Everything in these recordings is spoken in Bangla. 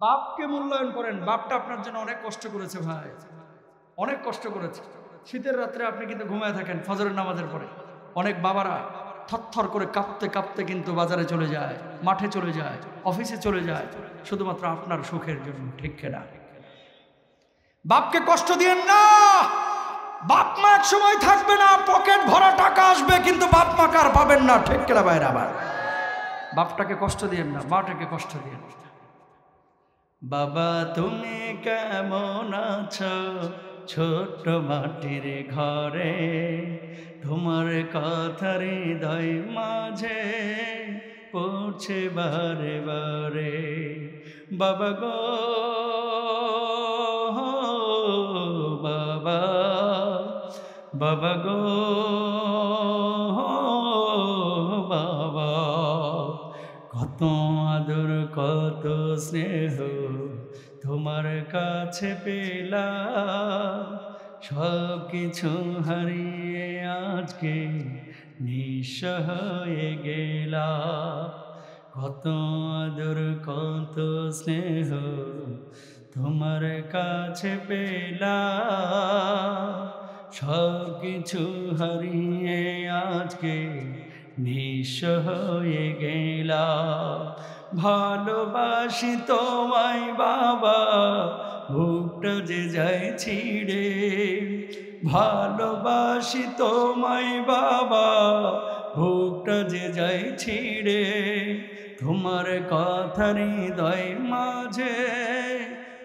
বাপকে মূল্যায়ন করেন। বাপটা আপনার জন্য অনেক কষ্ট করেছে ভাই, অনেক কষ্ট করেছে। শীতের রাত্রে আপনি কিন্তু ঘুমায় থাকেন ফজরের নামাজের পরে। অনেক বাবারা থরথর করে কাঁপতে কাঁপতে কিন্তু বাজারে চলে যায়, মাঠে চলে যায়, অফিসে চলে যায়, শুধুমাত্র আপনার সুখের জন্য। ঠিক কিনা? বাপকে কষ্ট দিয়েন না। বাপ মা এক সময় থাকবে না, পকেট ভরা টাকা আসবে, কিন্তু বাপ মা কার পাবেন না। ঠিক কিনা ভাইরা? আবার বাপটাকে কষ্ট দিয়েন না, মাটাকে কষ্ট দিয়েন। বাবা তুমি কেমন আছো ছোট্ট মাটির ঘরে, তোমার কথা হৃদয় মাঝে পড়ছে বারে বারে। বাবা গো বাবা, বাবা গো বাবা, কত আদর কত স্নেহ তোমার কাছে পেলাম, সব কিছু হারিয়ে আজকে নিঃস্ব হয়ে গেলাম। কত আদর কত স্নেহ তোমার কাছে পেলাম, সব কিছু হারিয়ে আজকে নিঃস্ব হয়ে গেলাম। ভালোবাসি তোমায় বাবা, বুকটা যে যায় ছিঁড়ে। ভালোবাসি তোমায় বাবা, বুকটা যে যায় ছিঁড়ে। তোমার কথা হৃদয় মাঝে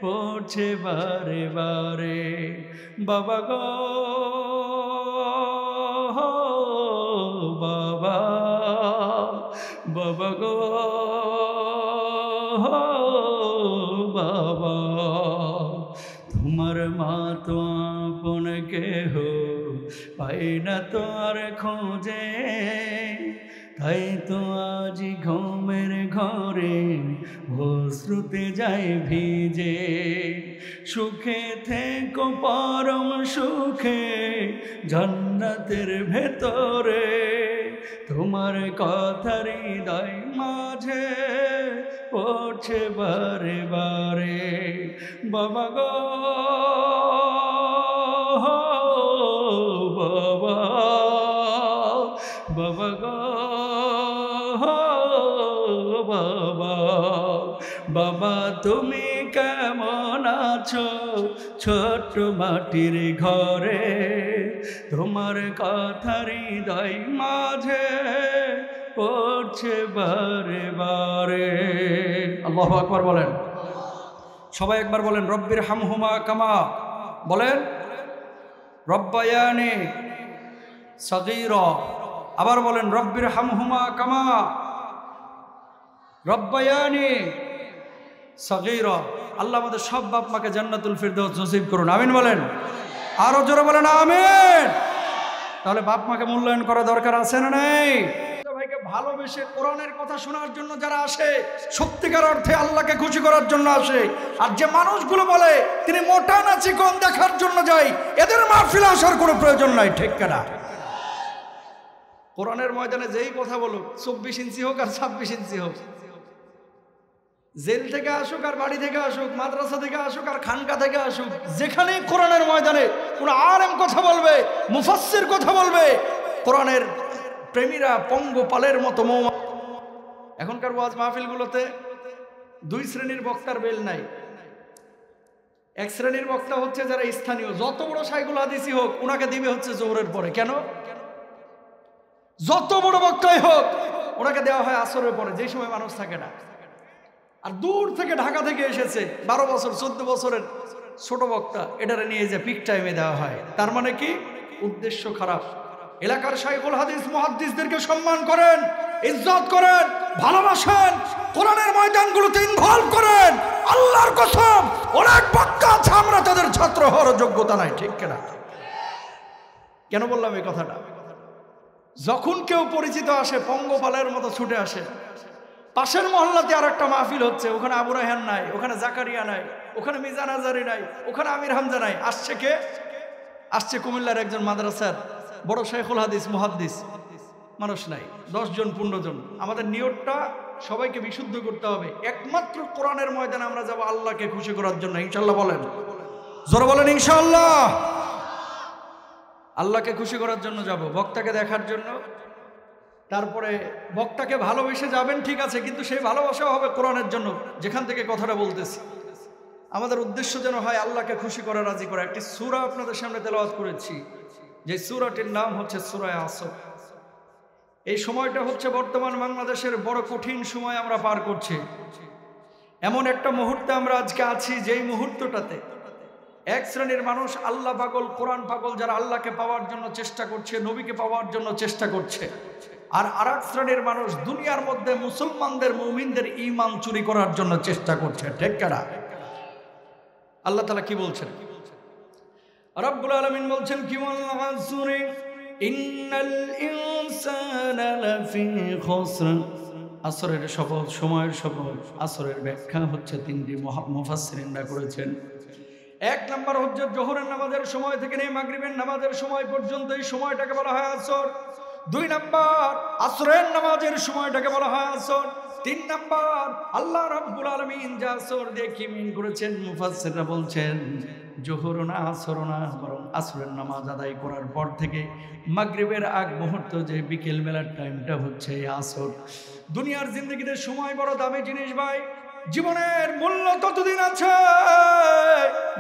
পড়ছে বারে বারে। বাবা গো বাবা, বাবা গো বাবা, তোমার মা তো আপন কেহ পাই না তো আর খোঁজে, তাই তো আজ ঘুমের ঘরে অশ্রুতে যায় ভিজে। সুখে থেকো পরম সুখে জান্নাতের ভেতরে, তোমার কথা হৃদয় মাঝে পড়ছে বারে বারে। বাবা গো বাবা, বাবা গো বাবা, বাবা তুমি কেমন আছো ছোট্ট মাটির ঘরে, তোমার কথা হৃদয় মাঝে পড়ছে বারে বারে। আল্লাহু আকবার বলেন সবাই, একবার বলেন রব্বির হামহুমা কামা, বলেন রব্বায়ানি সগীরা। আবার বলেন রব্বির হামহুমা কামা রব্বায়ানি সগীরা। আল্লাহ আমাদের সব বাপ মাকে জান্নাতুল ফিরদৌস নসিব করুন, আমিন বলেন। আরো জোরে বলেন আমিন। তাহলে বাপ মাকে মূল্যায়ন করা দরকার আছে না নেই? ভাইকে ভালোবেসে কোরআনের কথা শোনার জন্য যারা আসে, সত্যিকার অর্থে আল্লাহকে খুশি করার জন্য আসে। আর যে মানুষগুলো বলে তিনি মোটা না চিকন দেখার জন্য যাই, এদের মাহফিলে আসার কোনো প্রয়োজন নাই। ঠিক কিনা? কোরআনের ময়দানে যেই কথা বলুক, 24 ইঞ্চি হোক আর 26 ইঞ্চি হোক, জেল থেকে আসুক আর বাড়ি থেকে আসুক, মাদ্রাসা থেকে আসুক আর খানকা থেকে আসুক, যেখানেই কোরআনের ময়দানে কোনো আলেম কথা বলবে, মুফাসসির কথা বলবে, কোরআনের প্রেমীরা পঙ্গপালের মতো মৌমা। এখনকার ওয়াজ মাহফিলগুলোতে দুই শ্রেণীর বক্তার বেল নাই। এক শ্রেণীর বক্তা হচ্ছে যারা স্থানীয়, যত বড় শাইখুল হাদিসই হোক ওনাকে দিবে হচ্ছে জোহরের পরে। কেন? যত বড় বক্তাই হোক ওনাকে দেওয়া হয় আসরের পরে, যে সময় মানুষ থাকে না। আর দূর থেকে ঢাকা থেকে এসেছে 12 বছর 14 বছরের ছোট বক্তা, এটারে নিয়ে যে পিক টাইমে দেওয়া হয়। তার মানে কি? উদ্দেশ্য খারাপ। এলাকার শাইখুল হাদিস মুহাদ্দিসদেরকে সম্মান করেন, ইজ্জত করেন, ভালোবাসেন, কোরআনের ময়দানগুলোতে ইনভলভ করেন। আল্লাহর কসম অনেক বক্তা আছে আমরা তাদের ছাত্র হওয়ার যোগ্যতা নাই। ঠিক কিনা? কেন বললাম এই কথাটা? যখন কেউ পরিচিত আসে পঙ্গপালের মতো ছুটে আসে। পাশের মহল্লাতে আর একটা মাহফিল হচ্ছে, ওখানে আবু রায়হান নাই, ওখানে জাকারিয়া নাই, ওখানে মিজান আজারি নাই, ওখানে আমির হামজা নাই। আসছে কে? আসছে কুমিল্লার একজন মাদ্রাসার বড় শাইখুল হাদিস মুহাদ্দিস। মানুষ নাই, 10 জন 15 জন। আমাদের নিয়তটা সবাইকে বিশুদ্ধ করতে হবে। একমাত্র কোরআনের ময়দানে আমরা যাব আল্লাহকে খুশি করার জন্য, ইনশাআল্লাহ বলেন, জোরে বলেন ইনশাআল্লাহ। আল্লাহকে খুশি করার জন্য যাব, বক্তাকে দেখার জন্য। তারপরে বক্তাকে ভালোবেসে যাবেন, ঠিক আছে, কিন্তু সেই ভালোবাসাও হবে কোরআনের জন্য। যেখান থেকে কথাটা বলতেছি, আমাদের উদ্দেশ্য যেন হয় আল্লাহকে খুশি করা, রাজি করা। একটি সূরা আপনাদের সামনে তেলাওয়াত করেছি, যে সূরাটির নাম হচ্ছে সূরা আসর। এই সময়টা হচ্ছে বর্তমান বাংলাদেশের বড় কঠিন সময় আমরা পার করছি। এমন একটা মুহূর্তে আমরা আজকে আছি, যেই মুহূর্তটাতে এক শ্রেণীর মানুষ আল্লাহ পাগল, কোরআন পাগল, যারা আল্লাহকে পাওয়ার জন্য চেষ্টা করছে, নবীকে পাওয়ার জন্য চেষ্টা করছে। আর আরেক শ্রেণীর মানুষ দুনিয়ার মধ্যে মুসলমানদের, মুমিনদের ঈমান চুরি করার জন্য চেষ্টা করছে। ঠিক কিনা? আল্লাহ তাআলা কি বলছেন? রব্বুল আলামিন বলছেন কি, ওয়াল আসরি ইন্নাল ইনসানা লাফি খুসর। আসরের শপথ, সময়ের শপথ। আসরের ব্যাখ্যা হচ্ছে তিনটি মুফাসসিরিনরা করেছেন। এক নাম্বার হচ্ছে জোহরের নামাজের সময় থেকে নিয়ে মাগরিবের নামাজের সময় পর্যন্ত এই সময়টাকে বলা হয় আসর। দুই নাম্বার আসরের নামাজের সময়টাকে বলা হয় আসর। তিন নাম্বার আল্লাহ রাব্বুল আলামিন যা আসর দিয়ে কি মিন করেছেন, মুফাসসিররা বলছেন জোহর না আসর না, বরং আসরের নামাজ আদায় করার পর থেকে মাগরিবের আগ মুহূর্ত, যে বিকেল বেলার টাইমটা হচ্ছে আসর। দুনিয়ার জিন্দগিতে সময় বড় দামি জিনিস ভাই। জীবনের মূল্য ততদিন আছে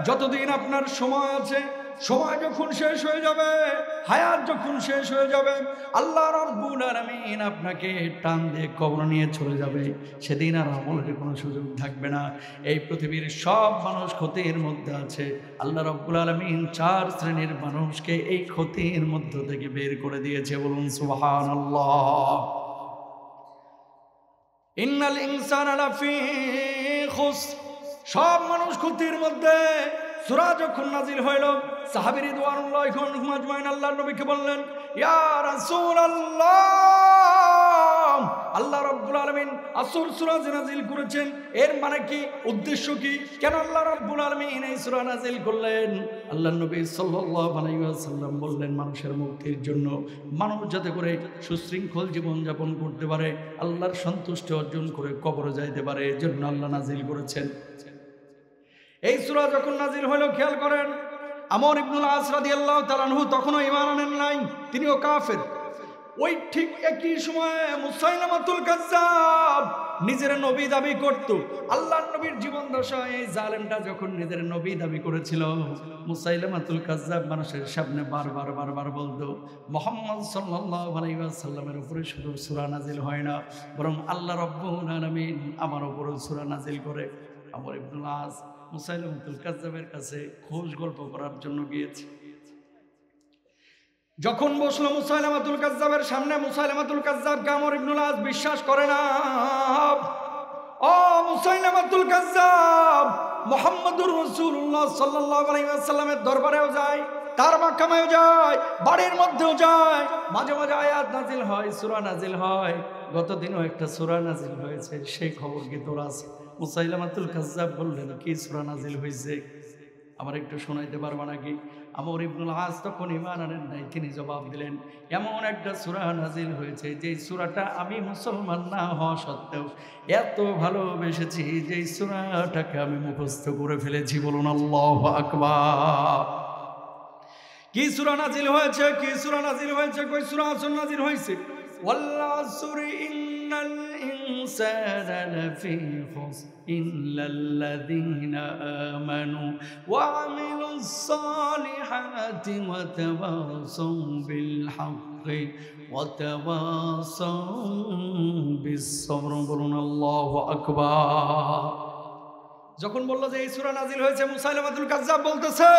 যতদিন আপনার সময় আছে। সময় যখন শেষ হয়ে যাবে, হায়াত যখন শেষ হয়ে যাবে, আল্লাহ রাব্বুল আলামিন আপনাকে টান দিয়ে কবর নিয়ে চলে যাবে, সেদিন আর আমলের কোনো সুযোগ থাকবে না। এই পৃথিবীর সব মানুষ ক্ষতির মধ্যে আছে। আল্লাহ রাব্বুল আলামিন চার শ্রেণীর মানুষকে এই ক্ষতির মধ্য থেকে বের করে দিয়েছে। বলুন সুবহানাল্লাহ। ইন্নাল ইনসানা লাফি খুসর, সব মানুষ ক্ষতির মধ্যে। সূরা যখন নাজিল হইল, সাহাবী রিদওয়ানুল্লাহি আলাইহিম আজমাইন আল্লাহর নবীকে বললেন, ইয়া রাসূলুল্লাহ, আল্লাহ রাব্বুল আলামিন আসর সূরা নাজিল করেছেন, এর মানে কি, উদ্দেশ্য কি, কেন আল্লাহ রাব্বুল আলামিন এই সূরা নাজিল করলেন? আল্লাহর নবী সাল্লাল্লাহু আলাইহি ওয়াসাল্লাম বললেন, মানুষের মুক্তির জন্য, মানুষ যাতে করে সুশৃঙ্খল জীবন যাপন করতে পারে, আল্লাহর সন্তুষ্টি অর্জন করে কবরে যাইতে পারে, এর জন্য আল্লাহ নাজিল করেছেন। এই সূরা যখন নাজিল হলো, খেয়াল করেন, আমর ইবনুল আস রাদিয়াল্লাহু তাআলা আনহু তখনও ঈমান আনেন নাই, তিনিও কাফের। ওই ঠিক একই সময়ে মুসাইলামাতুল কাজ্জাব নিজের নবী দাবি করত। আল্লাহর নবীর জীবন দশায় এই জালেমটা যখন নিজের নবী দাবি করেছিল, মুসাইলামাতুল কাজ্জাব মানুষের সামনে বারবার বলতো, মুহাম্মদ সাল্লাল্লাহু আলাইহি ওয়াসাল্লামের উপরে শুধু সূরা নাজিল হয় না, বরং আল্লাহ রাব্বুল আলামিন আমার উপরেও সূরা নাজিল করে। আমর ইবনুল আস মুসাইলামাতুল কাজ্জাবের কাছে খোঁজ গল্প করার জন্য গিয়েছে। যখন বসলো মুসাইলামাতুল কাজ্জাবের সামনে, মুসাইলামাতুল কাজ্জাবকে আমর ইবনুল আস বিশ্বাস করে না। ও মুসাইলামাতুল কাজ্জাব, মুহাম্মদুর রাসূলুল্লাহ সাল্লাল্লাহু আলাইহি ওয়াসাল্লামের দরবারেও যায়, তার মাকামেও যায়, বাড়ির মধ্যেও যায়, মাঝে মাঝে আয়াত নাজিল হয়, সূরা নাজিল হয়। গতদিনও একটা সূরা নাজিল হয়েছে, সেই খবর কি তোর আছে? মুসাইলামাতুল কাজ্জাব বললেন, কি সূরা নাজিল হয়েছে, আমার একটু শোনাইতে পারবা নাকি? আমর ইবনুল আস তখন ঈমান আনেন নাই, তিনি জবাব দিলেন, এমন একটা সূরা নাজিল হয়েছে, যেই সূরাটা আমি মুসলমান না হওয়া সত্ত্বেও এত ভালোবেসেছি, যেই সূরাটাকে আমি মুখস্থ করে ফেলেছি। বলুন আল্লাহু আকবার। কি সূরা নাজিল হয়েছে? কি সূরা নাজিল হয়েছে? কই সূরা আসর নাজিল হয়েছে? ওয়াল আসরি ইন্নাল ইনসানা লাফি খুসর ইল্লাল্লাযীনা আমানু ওয়া আমিলুস সালিহাতি ওয়া তাওয়াসাউ বিল হাক্কি ওয়া তাওয়াসাউ বিস সবর। বলুন আল্লাহু আকবার। যখন বলল যে এই সূরা নাজিল হয়েছে, মুসাইলামাতুল কাজ্জাব বলতেছে,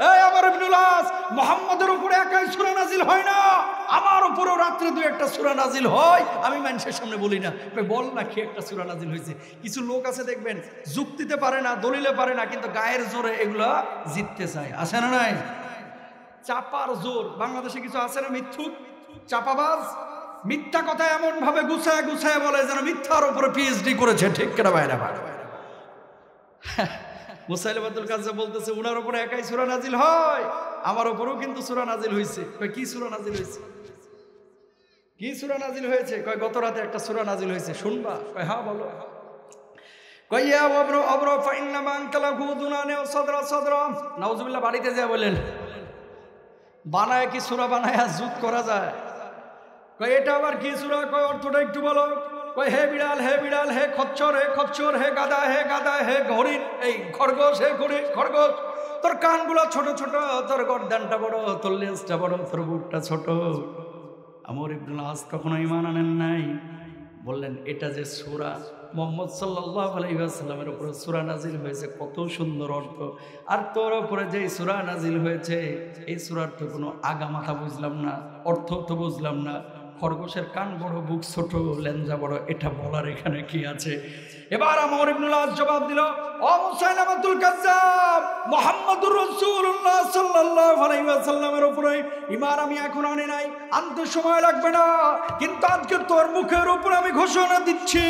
এই আমর ইবনুল আস, মুহাম্মদের উপরে একাই সূরা নাজিল হয় না, আমার উপরেও রাত্রে দুই একটা সূরা নাজিল হয়, আমি মানুষের সামনে বলি না। বল না কি একটা সূরা নাজিল হয়েছে। কিছু লোক আছে দেখবেন, যুক্তিতে পারে না, দলিলে পারে না, কিন্তু গায়ের জোরে এগুলা জিততে চায়। আছে না নাই? চাপার জোর। বাংলাদেশে কিছু আছে না মিথ্যুক, চাপাবাজ, মিথ্যা কথা এমন ভাবে গুছায় গুছায় বলে যেন মিথ্যার উপরে পিএইচডি করেছে। ঠিক কেনা বাইরে বাইরে। মুসাইলামাতুল কাজ্জাব বলতেছে, উনার উপরে একাই সূরা নাজিল হয়, আমার উপরেও কিন্তু সূরা নাজিল হয়েছে। কি সূরা নাজিল হয়েছে? কি সূরা নাজিল হয়েছে? কয় গত রাতে একটা সূরা নাজিল হয়েছে, শুনবা? কয় হ্যাঁ বলো। কয় ইয়া ওয়াবরু আবরু ফাইন্না মান কালাহু দুনানে সাদরা সাদরা। নাউজুবিল্লাহ। বাড়িতে যায় বলেন, বানায় কি সূরা বানায় যুদ্ধ করা যায়? কয় এটা আবার কি সূরা? কয় অর্থটা একটু বলো। কয় হে বিড়াল হে বিড়াল, হে খচ্চর হে খচ্চর, হে গাদা হে গাদা, হে হরিণ এই খরগোশ, হে খরগোশ, তোর কানগুলো ছোট ছোট, তোর গর্দানটা বড়, তোর লেজটা বড়, তোর বুকটা ছোট। আমর ইবনুল আস কখনো ঈমান আনেন নাই। বললেন এটা যে সূরা মুহাম্মদ সাল্লাল্লাহু আলাইহি ওয়াসাল্লামের উপর সূরা নাজিল হয়েছে, কত সুন্দর অর্থ। আর তোর উপরে যে সূরা নাজিল হয়েছে এই সূরার তো কোনো আগা মাথা বুঝলাম না, অর্থ তো বুঝলাম না। খরগোশের কান বড়, বুক ছোট, লেঞ্জা বড়, এটা বলার এখানে কি আছে? এবার আমর ইবনুল আস জবাব দিল, ও মুসাইলামাতুল কাজ্জাব, মুহাম্মদুর রাসূলুল্লাহ সাল্লাল্লাহু আলাইহি ওয়াসাল্লামের উপরে ঈমান আমি এখন আনি নাই, আনতে সময় লাগবে না, কিন্তু আজকে তোর মুখের উপরে আমি ঘোষণা দিচ্ছি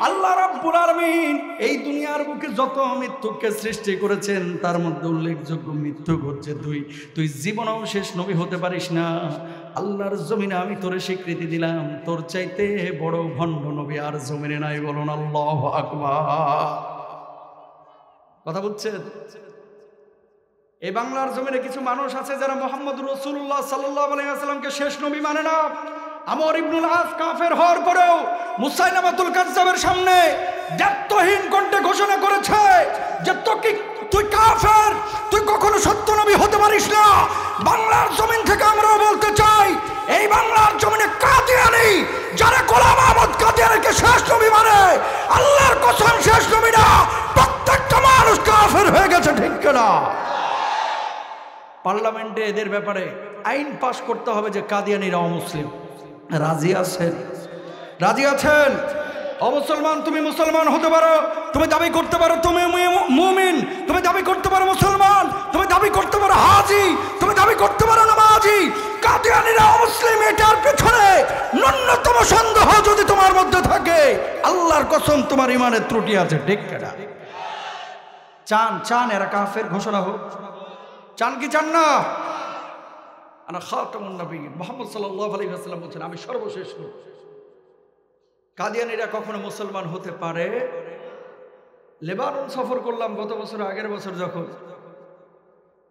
আল্লাহ রাব্বুল আলামিন এই দুনিয়ার বুকে যত মৃত্যুকে সৃষ্টি করেছেন তার মধ্যে উল্লেখযোগ্য মৃত্যুক হচ্ছে তুই জীবনেও শেষ নবী হতে পারিস না। আল্লাহর জমিনে আমি তোরে স্বীকৃতি দিলাম, তোর চাইতে বড় ভণ্ড নবী আর জমিনে নাই। বলুন আল্লাহু আকবার। কথা বুঝছেন? এই বাংলার জমিনে কিছু মানুষ আছে যারা মুহাম্মদুর রাসূলুল্লাহ সাল্লাল্লাহু আলাইহি ওয়াসাল্লামকে শেষ নবী মানে না। আমর ইবনুল আস কাফের হওয়ার পরেও মুসাইলামাতুল কাজ্জাবের সামনে দায়িত্বহীন কণ্ঠে ঘোষণা করেছে যে তুই কাফের, তুই কখনো সত্য নবী হতে পারিস না। বাংলার জমিন থেকে আমরাও বলতে চাই, এই বাংলার জমিনে কাদিয়ানী যারা গোলাম আহমদ কাদিয়ানীকে শেষ নবী মানে, আল্লাহর কসম শেষ নবী না, প্রত্যেকটা মানুষ কাফের হয়ে গেছে, ঠিক কিনা? পার্লামেন্টে এদের ব্যাপারে আইন পাশ করতে হবে যে কাদিয়ানীরা অমুসলিম। রাজি আছেন? রাজি আছেন? অমুসলমান তুমি মুসলমান হতে পারো, তুমি দাবি করতে পারো তুমি মুমিন, তুমি দাবি করতে পারো মুসলমান, তুমি দাবি করতে পারো হাজি, তুমি দাবি করতে পারো নামাজি। কাদিয়ানীরা অমুসলিম, এটার পেছনে ন্যূনতম সন্দেহ যদি তোমার মধ্যে থাকে, আল্লাহর কসম তোমার ইমানের ত্রুটি আছে, ঠিক কিনা? চান এরা কাফের ঘোষণা হোক? চান কি চান না? আনা খাতামুন নবিয়্যিন, মুহাম্মদ সাল্লাল্লাহু আলাইহি ওয়াসাল্লাম বলেন আমি সর্বশেষ নবী। কাদিয়ানীরা কখনো মুসলমান হতে পারে? লেবানন সফর করলাম গত বছর, আগের বছর, যখন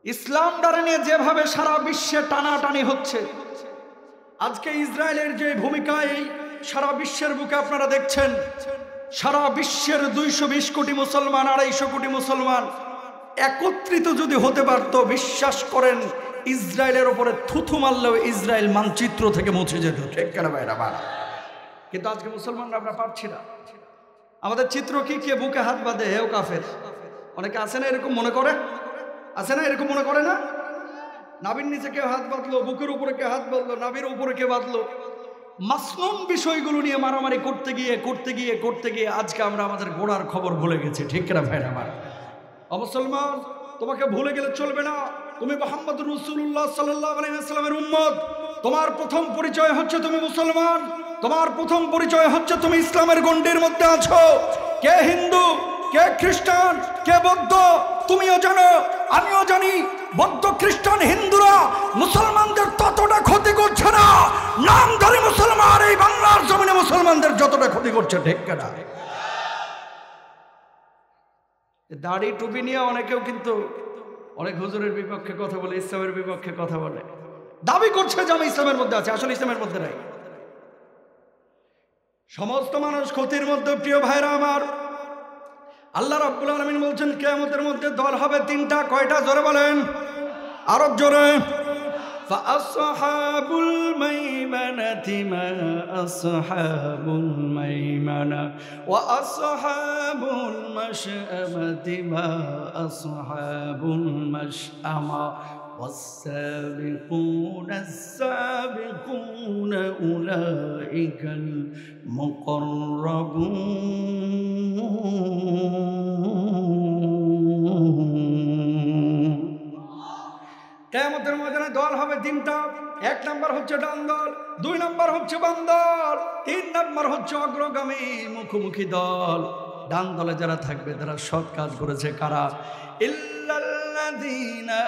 ইসলাম ডারে নিয়ে যেভাবে সারা বিশ্বে টানাটানি হচ্ছে, আজকে ইসরায়েলের যে ভূমিকা এই সারা বিশ্বের বুকে আপনারা দেখছেন, সারা বিশ্বের 220 কোটি মুসলমান, 250 কোটি মুসলমান একত্রিত যদি হতে পারত, বিশ্বাস করেন ইসরায়েলের উপরে থুথু মারলেও ইসরায়েল মানচিত্র থেকে মুছে যেত, ঠিক কেন ভাইরা? কিন্তু আজকে মুসলমানরা আমরা পারছি না। আমাদের চিত্র কি? কে বুকে হাত বাঁধে হেও কাফের। অনেকে আছে না এরকম মনে করে? আছে না এরকম মনে করে না? নাভির নিচে কেউ হাত বাঁধলো, বুকের উপরে কে হাত বাঁধলো, নাভির উপরে কে বাঁধলো। মাসনুন বিষয়গুলো নিয়ে মারামারি করতে গিয়ে আজকে আমরা আমাদের গোড়ার খবর ভুলে গেছি, ঠিক না ভাইরা? আমার মুসলমান, তোমাকে ভুলে গেলে চলবে না। তুমি মুহাম্মদুর রাসূলুল্লাহ সাল্লাল্লাহু আলাইহি ওয়াসাল্লামের উম্মত। তোমার প্রথম পরিচয় হচ্ছে তুমি মুসলমান, তোমার প্রথম পরিচয় হচ্ছে তুমি ইসলামের গণ্ডির মধ্যে আছো। কে হিন্দু, কে খ্রিস্টান, কে বৌদ্ধ তুমিও জানো, আমিও জানি। বৌদ্ধ খ্রিস্টান হিন্দুরা মুসলমানদের ততটা ক্ষতি করছে না, নামধারী মুসলমান এই বাংলার জমিনে মুসলমানদের যতটা ক্ষতি করছে, ঠিক কিনা? দাড়ি টুপি নিয়ে অনেকেও কিন্তু অনেক হুজুরের বিপক্ষে কথা বলে, ইসলামের বিপক্ষে কথা বলে, দাবি করছে যে আমি ইসলামের মধ্যে আছি, আসলে ইসলামের মধ্যে নাই। সমস্ত মানুষ ক্ষতির মধ্যে। প্রিয় ভাইরা আমার, আল্লাহ রাব্বুল আলামিন বলছেন কিয়ামতের মধ্যে দল হবে তিনটা। কয়টা? জোরে বলেন, আরো জোরে। ফাআসহাবুল মাইমানাতি মা আসহাবুল মাইমানা ওয়া আসহাবুল মাশআমাতি মা আসহাবুল মাশআমা والسابقون السابقون أولئك المقربون। কিয়ামতের ময়দানে দল হবে তিনটা। এক নাম্বার হচ্ছে ডান দল, 2 নাম্বার হচ্ছে বাম দল, 3 নাম্বার হচ্ছে অগ্রগামী মুখোমুখি দল। ডান দলে যারা থাকবে তারা সৎ কাজ করেছে। কারা? ইল্লাল্লাহ ইল্লাল্লাযীনা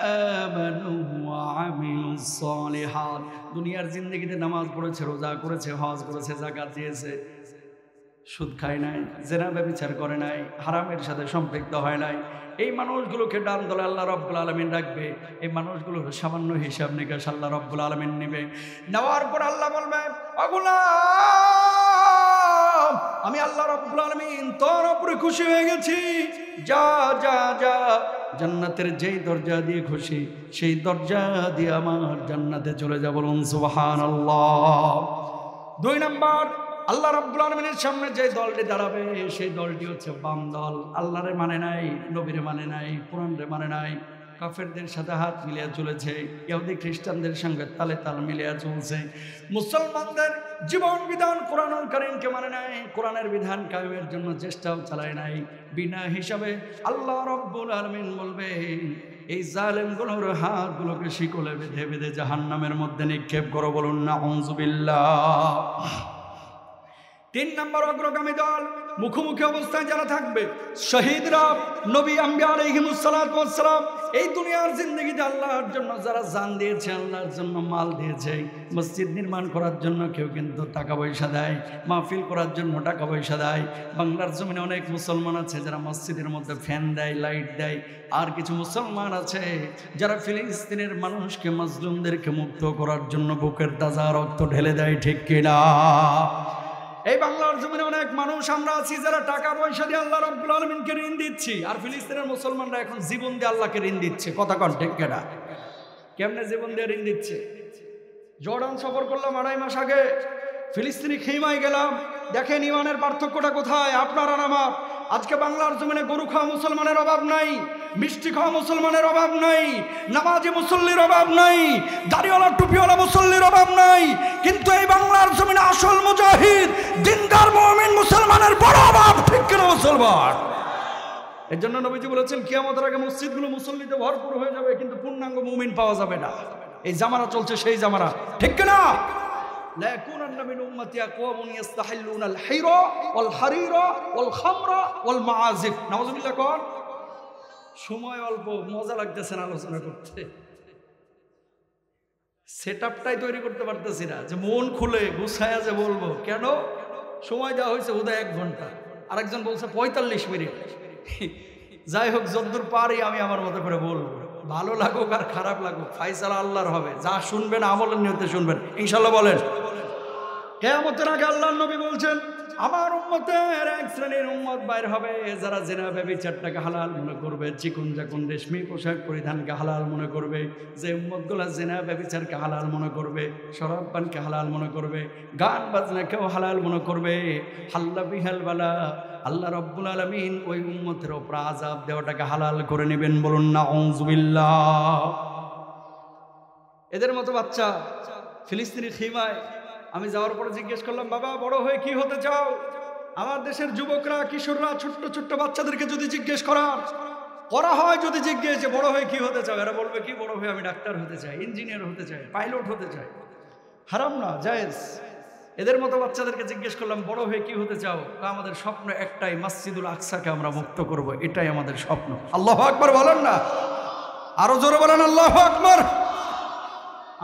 আমানু ওয়া আমিলুস সালিহাত। দুনিয়ার জিন্দেগিতে নামাজ পড়েছে, রোজা করেছে, হজ করেছে, যাকাত দিয়েছে, সুদ খায় নাই, জেনা ব্যভিচার করে নাই, হারামের সাথে সম্পৃক্ত হয় নাই, এই মানুষগুলোকে ডান দলে আল্লাহ রাব্বুল আলামিন রাখবে। এই মানুষগুলোর সামান্য হিসাব নিকাশ আল্লাহ রাব্বুল আলামিন নেবে। নেওয়ার পর আল্লাহ বলবে, ও গোলাম, আমি আল্লাহ রাব্বুল আলামিন তোর উপরে খুশি হয়ে গেছি, যা যা যা, জান্নাতের যেই দরজা দিয়ে খুশি সেই দরজা দিয়ে আমার জান্নাতে চলে যা। বলুন সুবহানাল্লাহ। 2 নাম্বার, আল্লাহ রাব্বুল আলামিনের সামনে যে দলটি দাঁড়াবে সেই দলটি হচ্ছে বাম দল। আল্লাহরে মানে নাই, নবীরে মানে নাই, কোরআনরে মানে নাই, কাফেরদের সাথে হাত মিলিয়ে চলেছে, ইহুদি খ্রিস্টানদের সঙ্গে তালে তাল মিলিয়ে চলছে, মুসলমানদের জীবন বিধান কোরআনুল কারীমকে মানে নাই, কোরআনের বিধান কায়েমের জন্য চেষ্টাও চালায় নাই। বিনা হিসাবে আল্লাহ রাব্বুল আলামিন বলবে, এই জালেমগুলোর হাতগুলোকে শিকলে বেঁধে বেঁধে জাহান্নামের মধ্যে নিক্ষেপ করো। বলুন নাউযুবিল্লাহ। 3 নম্বর অগ্রগামী দল, মুখোমুখি অবস্থায় যারা থাকবে, শহীদরা, নবী আম্বিয়া আলাইহিমুস সালাতু ওয়াস সালাম। এই দুনিয়ার জিন্দেগিতে আল্লাহর জন্য যারা জান দিয়েছে, আল্লাহর জন্য মাল দিয়েছে, মসজিদ নির্মাণ করার জন্য কেউ কিন্তু টাকা পয়সা দেয়, মাহফিল করার জন্য টাকা পয়সা দেয়। বাংলার জমিনে অনেক মুসলমান আছে যারা মসজিদের মধ্যে ফ্যান দেয়, লাইট দেয়। আর কিছু মুসলমান আছে যারা ফিলিস্তিনের মানুষকে, মাজলুমদেরকে মুক্ত করার জন্য বুকের তাজা রক্ত ঢেলে দেয়। ঠিক কিনা? এই বাংলার জমিনে অনেক মানুষ আমরা আছি যারা টাকা পয়সা দিয়ে আল্লাহ রাব্বুল আলামিনকে ঋণ দিচ্ছি, আর ফিলিস্তিনের মুসলমানরা এখন জীবন দিয়ে আল্লাহকে ঋণ দিচ্ছে। কথা কন ঠিক কিনা? কেমনে জীবন দিয়ে ঋণ দিচ্ছে? জর্ডান সফর করলাম 2.5 মাস আগে, ফিলিস্তিনি খেইমায় গেলাম। দেখেন ইমানের পার্থক্যটা কোথায় আপনার আর আমার। আজকে বাংলার জমিনে গরু খাওয়া মুসলমানের অভাব নাই, মিষ্টি খাওয়া মুসলমানের অভাব নাই, নামাজি মুসল্লির অভাব নাই, দাড়িওয়ালা টুপিওয়ালা মুসল্লির অভাব নাই। কিন্তু এই বাংলার জমিনে আসল মুজাহিদ, দিনদার মুমিন মুসলমানের বড় অভাব। ঠিক কিনা মুসলমান? এর জন্য নবীজি বলেছেন, কিয়ামতের আগে মসজিদগুলো মুসল্লিতে ভরপুর হয়ে যাবে, কিন্তু পূর্ণাঙ্গ মুমিন পাওয়া যাবে না। এই জামানা চলছে সেই জামানা। ঠিক কিনা? লা ইয়াকুনান্না মিন উম্মতি আকওয়ামুন ইস্তাহিল্লুনা আল হিরা ওয়াল হারিরা ওয়াল খামরা ওয়াল মাআজিফ। নাউযুবিল্লাহ। কোন সময় অল্প, মজা লাগতেছে না আলোচনা করতে, সেটআপটাই তৈরি করতে পারতেছি না যে মন খুলে গুছায়া যে বলবো। কেন? সময় দেওয়া হয়েছে উদয় 1 ঘন্টা, আরেকজন বলছে 45 মিনিট। যাই হোক, যতদূর পারি আমি আমার মতো করে বলবো। ভালো লাগুক আর খারাপ লাগুক, ফায়সালা আল্লাহর হবে। যা শুনবেন আমলের নিয়তে শুনবেন ইনশাআল্লাহ। বলেন, কিয়ামতের আগে আল্লাহর নবী বলছেন, আমার উম্মতের এক শ্রেণীর উম্মত বাইর হবে যারা জিনা ব্যভিচারটাকে হালাল মনে করবে, চিকন চাকন রেশমি পোশাক পরিধানকে হালাল মনে করবে, যে উম্মতগুলা জিনা ব্যভিচারকে হালাল মনে করবে, শরাব পানকে হালাল মনে করবে, গান বাজনাকেও হালাল মনে করবে। হাল্লা বিহাল বালা, আল্লাহ রাব্বুল আলামিন ওই উম্মতের উপর আযাব দেওয়াটাকে হালাল করে নেবেন। বলুন নাউযুবিল্লাহ। এদের মতো বাচ্চা ফিলিস্তিনি খিমায় আমি যাওয়ার পরে জিজ্ঞেস করলাম, বাবা বড় হয়ে কি হতে চাও? আমার দেশের যুবকরা, কিশোররা, ছোট্ট ছোট্ট বাচ্চাদেরকে যদি জিজ্ঞেস করা হয়, যদি জিজ্ঞেস যে বড় হয়ে কি হতে চাও, এরা বলবে কি, বড় হয়ে আমি ডাক্তার হতে চাই, ইঞ্জিনিয়ার হতে চাই, পাইলট হতে চাই। হারাম না, জায়েজ। এদের মতো বাচ্চাদেরকে জিজ্ঞেস করলাম, বড় হয়ে কি হতে চাও? আমাদের স্বপ্ন একটাই, মসজিদুল আকসাকে আমরা মুক্ত করব, এটাই আমাদের স্বপ্ন। আল্লাহু আকবার বলেন না? আরো জোরে বলেন আল্লাহু আকবার।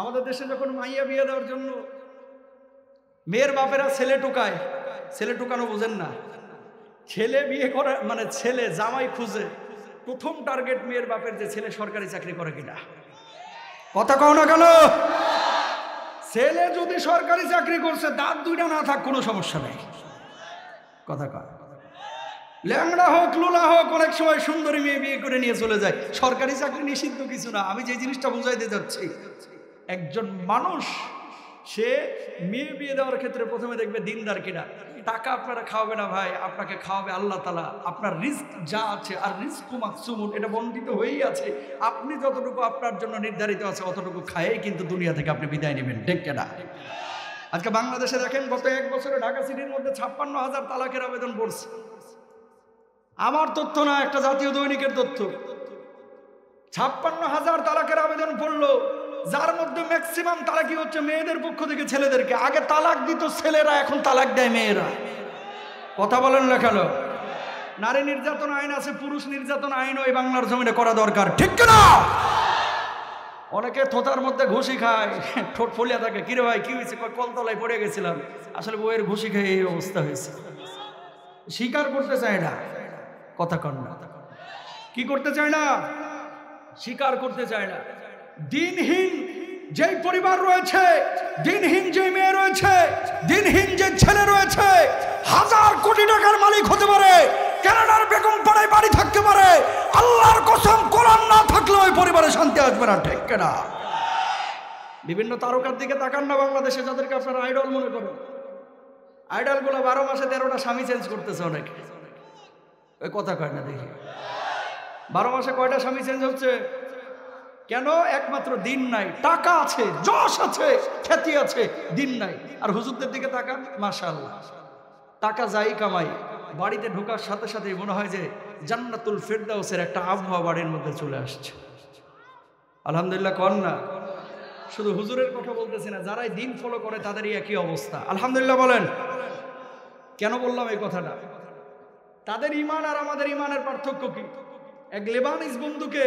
আমাদের দেশে যখন মাইয়া বিয়ে দেওয়ার জন্য মেয়ের বাপেরা ছেলে টুকায়, ছেলে টুকানো বুঝেন না, ছেলে বিয়ে করে মানে ছেলে জামাই খুঁজে, প্রথম টার্গেট মেয়ের বাপের যে ছেলে সরকারি চাকরি করে কিনা। কথা কও না কেন? ছেলে যদি সরকারি চাকরি করছে, দাঁত 2টা না থাক কোনো সমস্যা নেই। কথা কয়, ল্যাংড়া হোক লুলা হোক, অনেক সময় সুন্দরী মেয়ে বিয়ে করে নিয়ে চলে যায়। সরকারি চাকরি নিষিদ্ধ কিছু না। আমি যে জিনিসটা বুঝাইতে যাচ্ছি, একজন মানুষ সে মেয়ে বিয়ে দেওয়ার ক্ষেত্রে প্রথমে দেখবে দিনদার কিনা। টাকা আপনারা খাওয়াবে না ভাই, আপনাকে খাওয়াবে আল্লাহ তাআলা। আপনার রিস্ক যা আছে, আর রিস্কু মাকসুমুন, এটা বন্ধিত হয়েই আছে। আপনি যতটুকু আপনার জন্য নির্ধারিত আছে অতটুকু খায়েই কিন্তু দুনিয়া থেকে আপনি বিদায় নেবেন। ঠিক কিনা? আজকে বাংলাদেশে দেখেন, গত 1 বছরে ঢাকা সিটির মধ্যে 56,000 তালাকের আবেদন পড়ছে। আমার তথ্য না, একটা জাতীয় দৈনিকের তথ্য। 56,000 তালাকের আবেদন পড়লো, যার মধ্যে ম্যাক্সিমাম তালাকই হচ্ছে মেয়েদের পক্ষ থেকে ছেলেদেরকে। আগে তালাক দিত ছেলেরা, এখন তালাক দেয় মেয়েরা। কথা বলেন না কেন? নারী নির্যাতন আইন আছে, পুরুষ নির্যাতন আইন ওই বাংলার জমিনে করা দরকার, ঠিক না? অনেকে থোতার মধ্যে ঘুষি খায়, ঠোঁট ফলিয়া থাকে, কিরে ভাই কি হয়েছে? কলতলায় পড়ে গেছিলাম, আসলে বইয়ের ঘুষি খেয়ে এই অবস্থা হয়েছে। স্বীকার করতে চায় না, কথা কন না, কি করতে চায় না? স্বীকার করতে চায় না। দিনহীন যেই পরিবার রয়েছে, দিনহীন যে মেয়ে রয়েছে, দিনহীন যে ছেলে রয়েছে, 1000 কোটি টাকার মালিক হতে পারে, কানাডার বেগম পাড়ায় বাড়ি থাকতে পারে, আল্লাহর কসম কোরআন না থাকলে ওই পরিবারে শান্তি আসবে না, ঠিক না? বিভিন্ন তারকার দিকে তাকান না বাংলাদেশে, যাদেরকে আপনারা আইডল মনে করেন, আইডলগুলো 12 মাসে 13টা স্বামী চেঞ্জ করতেছে অনেকে। ওই কথা কয় না, দেখি 12 মাসে কয়টা স্বামী চেঞ্জ হচ্ছে? কেন? একমাত্র দিন নাই, টাকা আছে, যশ আছে, খ্যাতি আছে, দিন নাই। আর হুজুরদের দিকে তাকান, মাশাআল্লাহ, টাকা যাই কামাই, বাড়িতে ঢোকার সাথে সাথে মনে হয় যে জান্নাতুল ফেরদাউসের একটা আবহাওয়া বাড়ির মধ্যে চলে আসছে। আলহামদুলিল্লাহ কন না? শুধু হুজুরের কথা বলতেছি না, যারাই দিন ফলো করে তাদেরই একই অবস্থা। আলহামদুলিল্লাহ বলেন। কেন বললাম এই কথাটা? তাদের ইমান আর আমাদের ইমানের পার্থক্য কি? এক লেবানিজ বন্ধুকে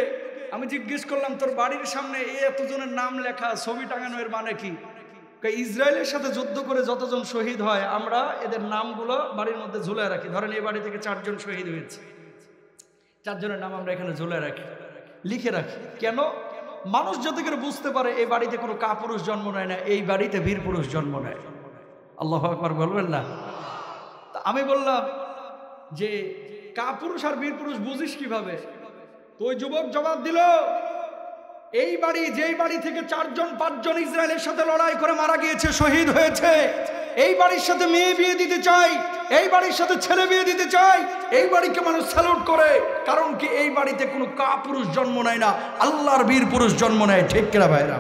আমি জিজ্ঞেস করলাম, তোর বাড়ির সামনে এই এতজনের নাম লেখা, ছবি টাঙানো, এর মানে কি? ইসরায়েলের সাথে যুদ্ধ করে যতজন শহীদ হয়, আমরা এদের নামগুলো বাড়ির মধ্যে ঝুলায় রাখি। ধরেন এই বাড়ি থেকে 4 জন শহীদ হয়েছে, 4 জনের নাম আমরা এখানে ঝুলায় রাখি, লিখে রাখি। কেন? মানুষ যাতে করে বুঝতে পারে এই বাড়িতে কোনো কাপুরুষ জন্ম নেয় না, এই বাড়িতে বীর পুরুষ জন্ম নেয়। আল্লাহু আকবার বলবেন না? আমি বললাম যে কাপুরুষ আর বীর পুরুষ বুঝিস কিভাবে? তো ওই যুবক জবাব দিল, এই বাড়ি, যেই বাড়ি থেকে 4 জন 5 জন ইসরায়েলের সাথে লড়াই করে মারা গিয়েছে, শহীদ হয়েছে, এই বাড়ির সাথে মেয়ে বিয়ে দিতে চাই, এই বাড়ির সাথে ছেলে বিয়ে দিতে চাই, এই বাড়িকে মানুষ স্যালুট করে। কারণ কি? এই বাড়িতে কোনো কাপুরুষ জন্ম নেয় না, আল্লাহর বীর পুরুষ জন্ম নেয়, ঠিক কিনা ভাইরা?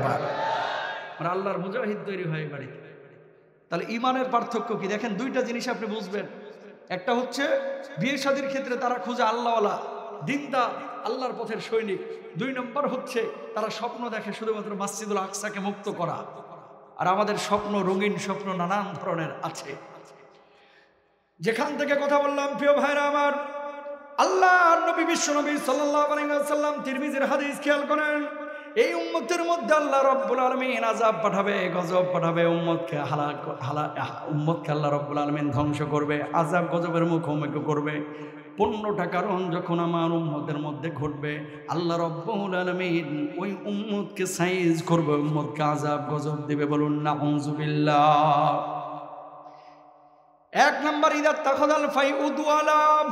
মানে আল্লাহর মুজাহিদ তৈরি হয় এই বাড়িতে। তাহলে ইমানের পার্থক্য কি? দেখেন, 2টা জিনিস আপনি বুঝবেন। একটা হচ্ছে বিয়ে শাদীর ক্ষেত্রে তারা খুঁজে আল্লাহওয়ালা, দিনদার, আল্লাহর পথের সৈনিক। 2 নম্বর হচ্ছে তারা স্বপ্ন দেখে শুধুমাত্র মসজিদুল আকসাকে মুক্ত করা। আর আমাদের স্বপ্ন, রঙিন স্বপ্ন নানান ধরনের আছে। যেখান থেকে কথা বললাম, প্রিয় ভাইরা আমার, আল্লাহর নবী বিশ্বনবী সাল্লাল্লাহু আলাইহি ওয়াসাল্লাম তিরমিজির হাদিস খেয়াল করেন, এই উম্মতের মধ্যে আল্লাহ রাব্বুল আলামিন আযাব পাঠাবে, গজব পাঠাবে, উম্মতকে উম্মতকে আল্লাহ রাব্বুল আলামিন ধ্বংস করবে, আযাব গজবের মুখোমুখি করবে। 15টা কারণ যখন আমার উম্মতের মধ্যে ঘটবে, আল্লাহ রাব্বুল আলামিন ওই উম্মতকে সাইজ করবে, উম্মতকে আযাব গজব দিবে। বলুন নাউযুবিল্লাহ। 1 নম্বর, ইদা তাখাদাল ফাইউদু আলাম,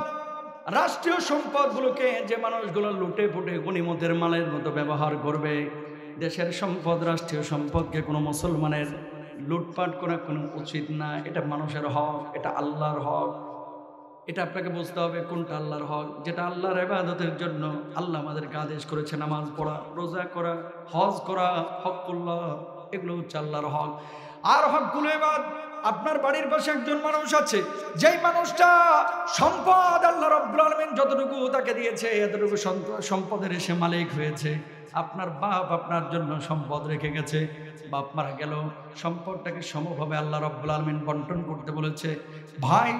রাষ্ট্রীয় সম্পদগুলোকে যে মানুষগুলো লুটে ফুটে গনিমতের মালের মতো ব্যবহার করবে। দেশের সম্পদ, রাষ্ট্রীয় সম্পদকে কোনো মুসলমানের লুটপাট করা কোনো উচিত না। এটা মানুষের হক, এটা আল্লাহর হক। এটা আপনাকে বুঝতে হবে কোনটা আল্লাহর হক, যেটা আল্লাহর ইবাদতের জন্য আল্লাহ আমাদেরকে আদেশ করেছে, নামাজ পড়া, রোজা করা, হজ করা, হকুল্লাহ, এগুলো হচ্ছে আল্লাহর হক। আর হকগুলো এবার আপনার বাড়ির পাশে একজন মানুষ আছে, যেই মানুষটা সম্পদ আল্লাহ রাব্বুল আলামিন যতটুকু তাকে দিয়েছে, এতটুকু সম্পদের সে মালিক হয়েছে। আপনার বাপ আপনার জন্য সম্পদ রেখে গেছে, বাপ মারা গেল, সম্পদটাকে সমভাবে আল্লাহ রাব্বুল আলামিন বন্টন করতে বলেছে। ভাই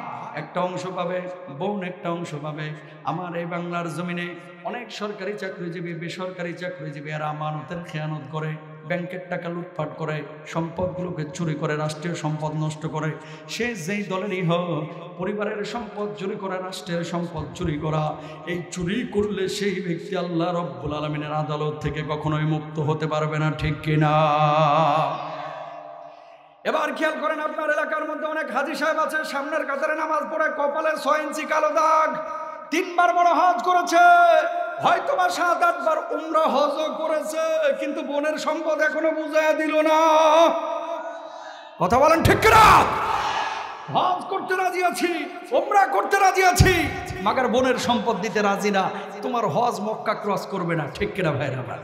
একটা অংশ পাবে, বোন একটা অংশ পাবে। আমার এই বাংলার জমিনে অনেক সরকারি চাকরিজীবী, বেসরকারি চাকরিজীবী আর আমানতের খেয়ানত করে, ব্যাংকের টাকা লুটপাট করে, সম্পদগুলোকে চুরি করে, রাষ্ট্রীয় সম্পদ নষ্ট করে। সে যেই দলেরই হোক, পরিবারের সম্পদ চুরি করা, রাষ্ট্রের সম্পদ চুরি করা, এই চুরি করলে সেই ব্যক্তি আল্লাহ রাব্বুল আলামিনের আদালত থেকে কখনোই মুক্ত হতে পারবে না, ঠিক কিনা? এবার খেয়াল করেন, আপনার এলাকার মধ্যে অনেক হাজী সাহেব আছে, সামনের কাতারে নামাজ পড়ে, কপালে 6 ইঞ্চি কালো দাগ, 3 বার বড় হজ করেছে, হয়তো বা 7-8 বার উমরা হজও করেছে, কিন্তু বোনের সম্পদ এখনো বুঝাইয়া দিল না। কথা বলেন ঠিক কিনা? হজ করতে রাজি আছি, উমরা করতে রাজি আছি, মাগার বোনের সম্পদ দিতে রাজি না। তোমার হজ মক্কা ক্রস করবে না, ঠিক কিনা ভাইরা?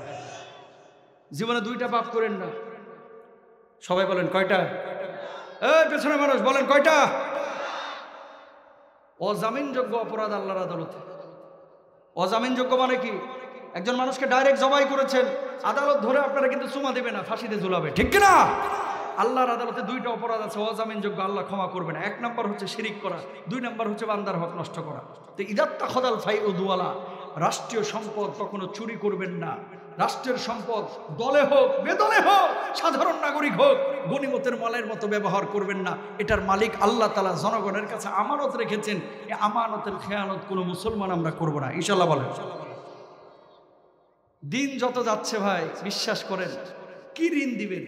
জীবনে 2টা পাপ করেন না। সবাই বলেন কয়টা? এই পেছনে মানুষ বলেন কয়টা? অজামিনযোগ্য অপরাধ আল্লাহর আদালতে। অজামিনযোগ্য মানে কি? একজন মানুষকে ডাইরেক্ট জবাই করেছেন, আদালত ধরে আপনারা কিন্তু চুমা দেবে না, ফাঁসিতে ঝুলাবে, ঠিক কিনা? আল্লাহর আদালতে দুইটা অপরাধ আছে অজামিনযোগ্য, আল্লাহ ক্ষমা করবে না। এক নাম্বার হচ্ছে শিরিক করা, দুই নাম্বার হচ্ছে বান্দার হক নষ্ট করা। তো ইদাত্তা খদাল ফাই উদওয়ালা, রাষ্ট্রীয় সম্পদ কখনো চুরি করবেন না। রাষ্ট্রের সম্পদ দলে হোক বেদলে হোক, সাধারণ নাগরিক হোক, গনিমতের মালের মতো ব্যবহার করবেন না। এটার মালিক আল্লাহ তাআলা জনগণের কাছে আমানত রেখেছেন। এই আমানতের খেয়ানত কোনো মুসলমান আমরা করব না, ইনশাআল্লাহ বলেন। দিন যত যাচ্ছে ভাই, বিশ্বাস করেন, কি ঋণ দিবেন?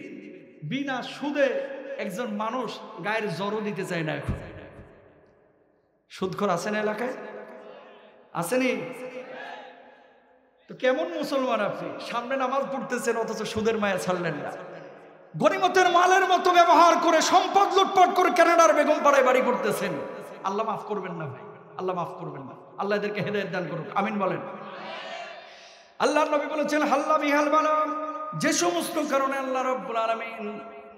বিনা সুদে একজন মানুষ গায়ের জড়ো দিতে চায় না। এখন সুদখোর আছেন এলাকায়? আসেনি? তো কেমন মুসলমান আপনি? সামনে নামাজ পড়তেছেন অথচ সুদের মায়া ছাড়লেন না। গনিমতের মালের মতো ব্যবহার করে সম্পদ লুটপাট করে কানাডার বেগম পাড়ায় বাড়ি করতেছেন। আল্লাহ মাফ করবেন না ভাই, আল্লাহ মাফ করবেন না। আল্লাহ এদেরকে হেদায়েত দান করুক, আমিন বলেন। আল্লাহর নবী বলেছেন হাল্লা বিহাল বালা, যে সমস্ত কারণে আল্লাহ রাব্বুল আলামিন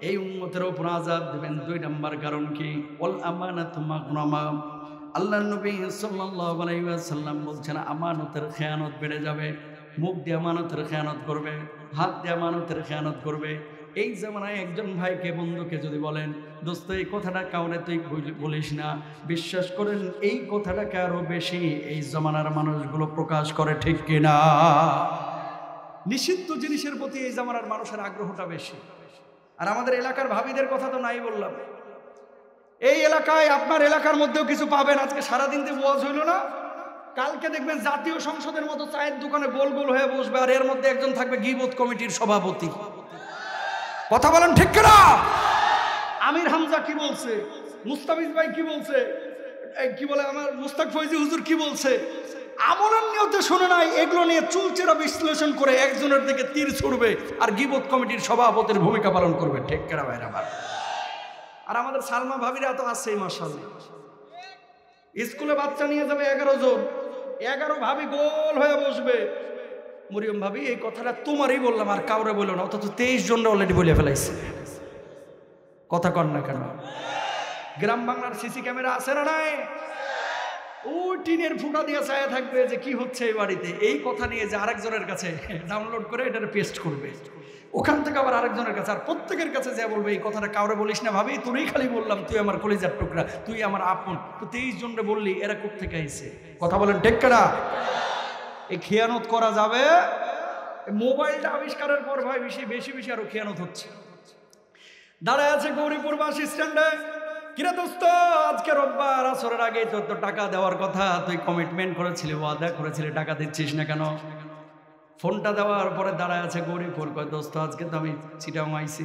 এই উম্মতের উপর আযাব দিবেন। 2 নাম্বার কারণ কি? ওয়াল আমানাতু মাগনামা। আল্লাহর নবী সাল্লাল্লাহু আলাইহি ওয়াসাল্লাম বলছেন আমানতের খেয়ানত বেড়ে যাবে। মুখ দিয়ে আমানতের খেয়ানত করবে, হাত দিয়ে আমানতের খেয়ানত করবে। এই জামানায় একজন ভাইকে বন্ধুকে যদি বলেন দোস্ত এই কথাটা কাউরে তুই বলিস না, বিশ্বাস করেন এই কথাটাকে আরো বেশি এই জামানার মানুষগুলো প্রকাশ করে, ঠিক কিনা? নিষিদ্ধ জিনিসের প্রতি এই জামানার মানুষের আগ্রহটা বেশি। আর আমাদের এলাকার ভাবিদের কথা তো নাই বললাম। এই এলাকায় আপনার এলাকার মধ্যেও কিছু পাবেন। আজকে সারাদিন যে ওয়াজ হইল না, কালকে দেখবেন জাতীয় সংসদের মতো চায়ের দোকানে গোল গোল হয়ে বসবে, আর এর মধ্যে একজন থাকবে গীবত কমিটির সভাপতি। কথা বলেন ঠিক কিনা? আমির হামজা কি বলছে, মুস্তাফিজ ভাই কি বলছে, কি বলে আমার মুস্তাক ফৈজি হুজুর কি বলছে, আমলের নিয়তে শুনে নাই, এগুলো নিয়ে চুলচেরা বিশ্লেষণ করে একজনের দিকে তীর ছুড়বে আর গীবত কমিটির সভাপতির ভূমিকা পালন করবে, ঠিক কিনা ভাইরা আমার? আর আমাদের সালমা ভাবিরা তো আছেই মাশাআল্লাহ। স্কুলে বাচ্চা নিয়ে যাবে 11 জন, 11 ভাবি গোল হয়ে বসবে। মরিয়ম ভাবি এই কথাটা তোমারই বললাম, আর কাউরে বললো না, অথচ 23 জনরা অলরেডি বলে ফেলাইছে। কথা কন না কেন? গ্রাম বাংলার সিসি ক্যামেরা আছে না নাই? ও টিনের ফুটা দিয়ে ছায়া থাকবে যে কি হচ্ছে এই বাড়িতে, এই কথা নিয়ে যে আরেকজনের কাছে ডাউনলোড করে এটা পেস্ট করবে, ওখান থেকে আবার আরেকজনের কাছে, আর প্রত্যেকের কাছে যা বলবে এই কথাটা কাউরে বলিস না ভাবি, তোরই খালি বললাম, তুই আমার কলিজার টুকরা, তুই আমার আপন। তো 23 জনরে বললি, এরা কোত্থেকে আইছে? কথা বলেন ঠিক কিনা? এই খেয়ানত করা যাবে? মোবাইলটা আবিষ্কারের পর ভাই বেশি বেশি বেশি আরো খেয়ানত হচ্ছে। দাঁড়ায় আছে গৌরীপুর বাস স্ট্যান্ডে, কিরে দোস্ত আজকে রোববার, আসরের আগে তোর তো টাকা দেওয়ার কথা, তুই কমিটমেন্ট করেছিলি, ওয়াদা করেছিলি, টাকা দিচ্ছিস না কেন? ফোনটা দেওয়ার পরে দাঁড়ায় আছে গৌরীপুর, কয় দোস্ত আজকে তো আমি চিটাং আইছি,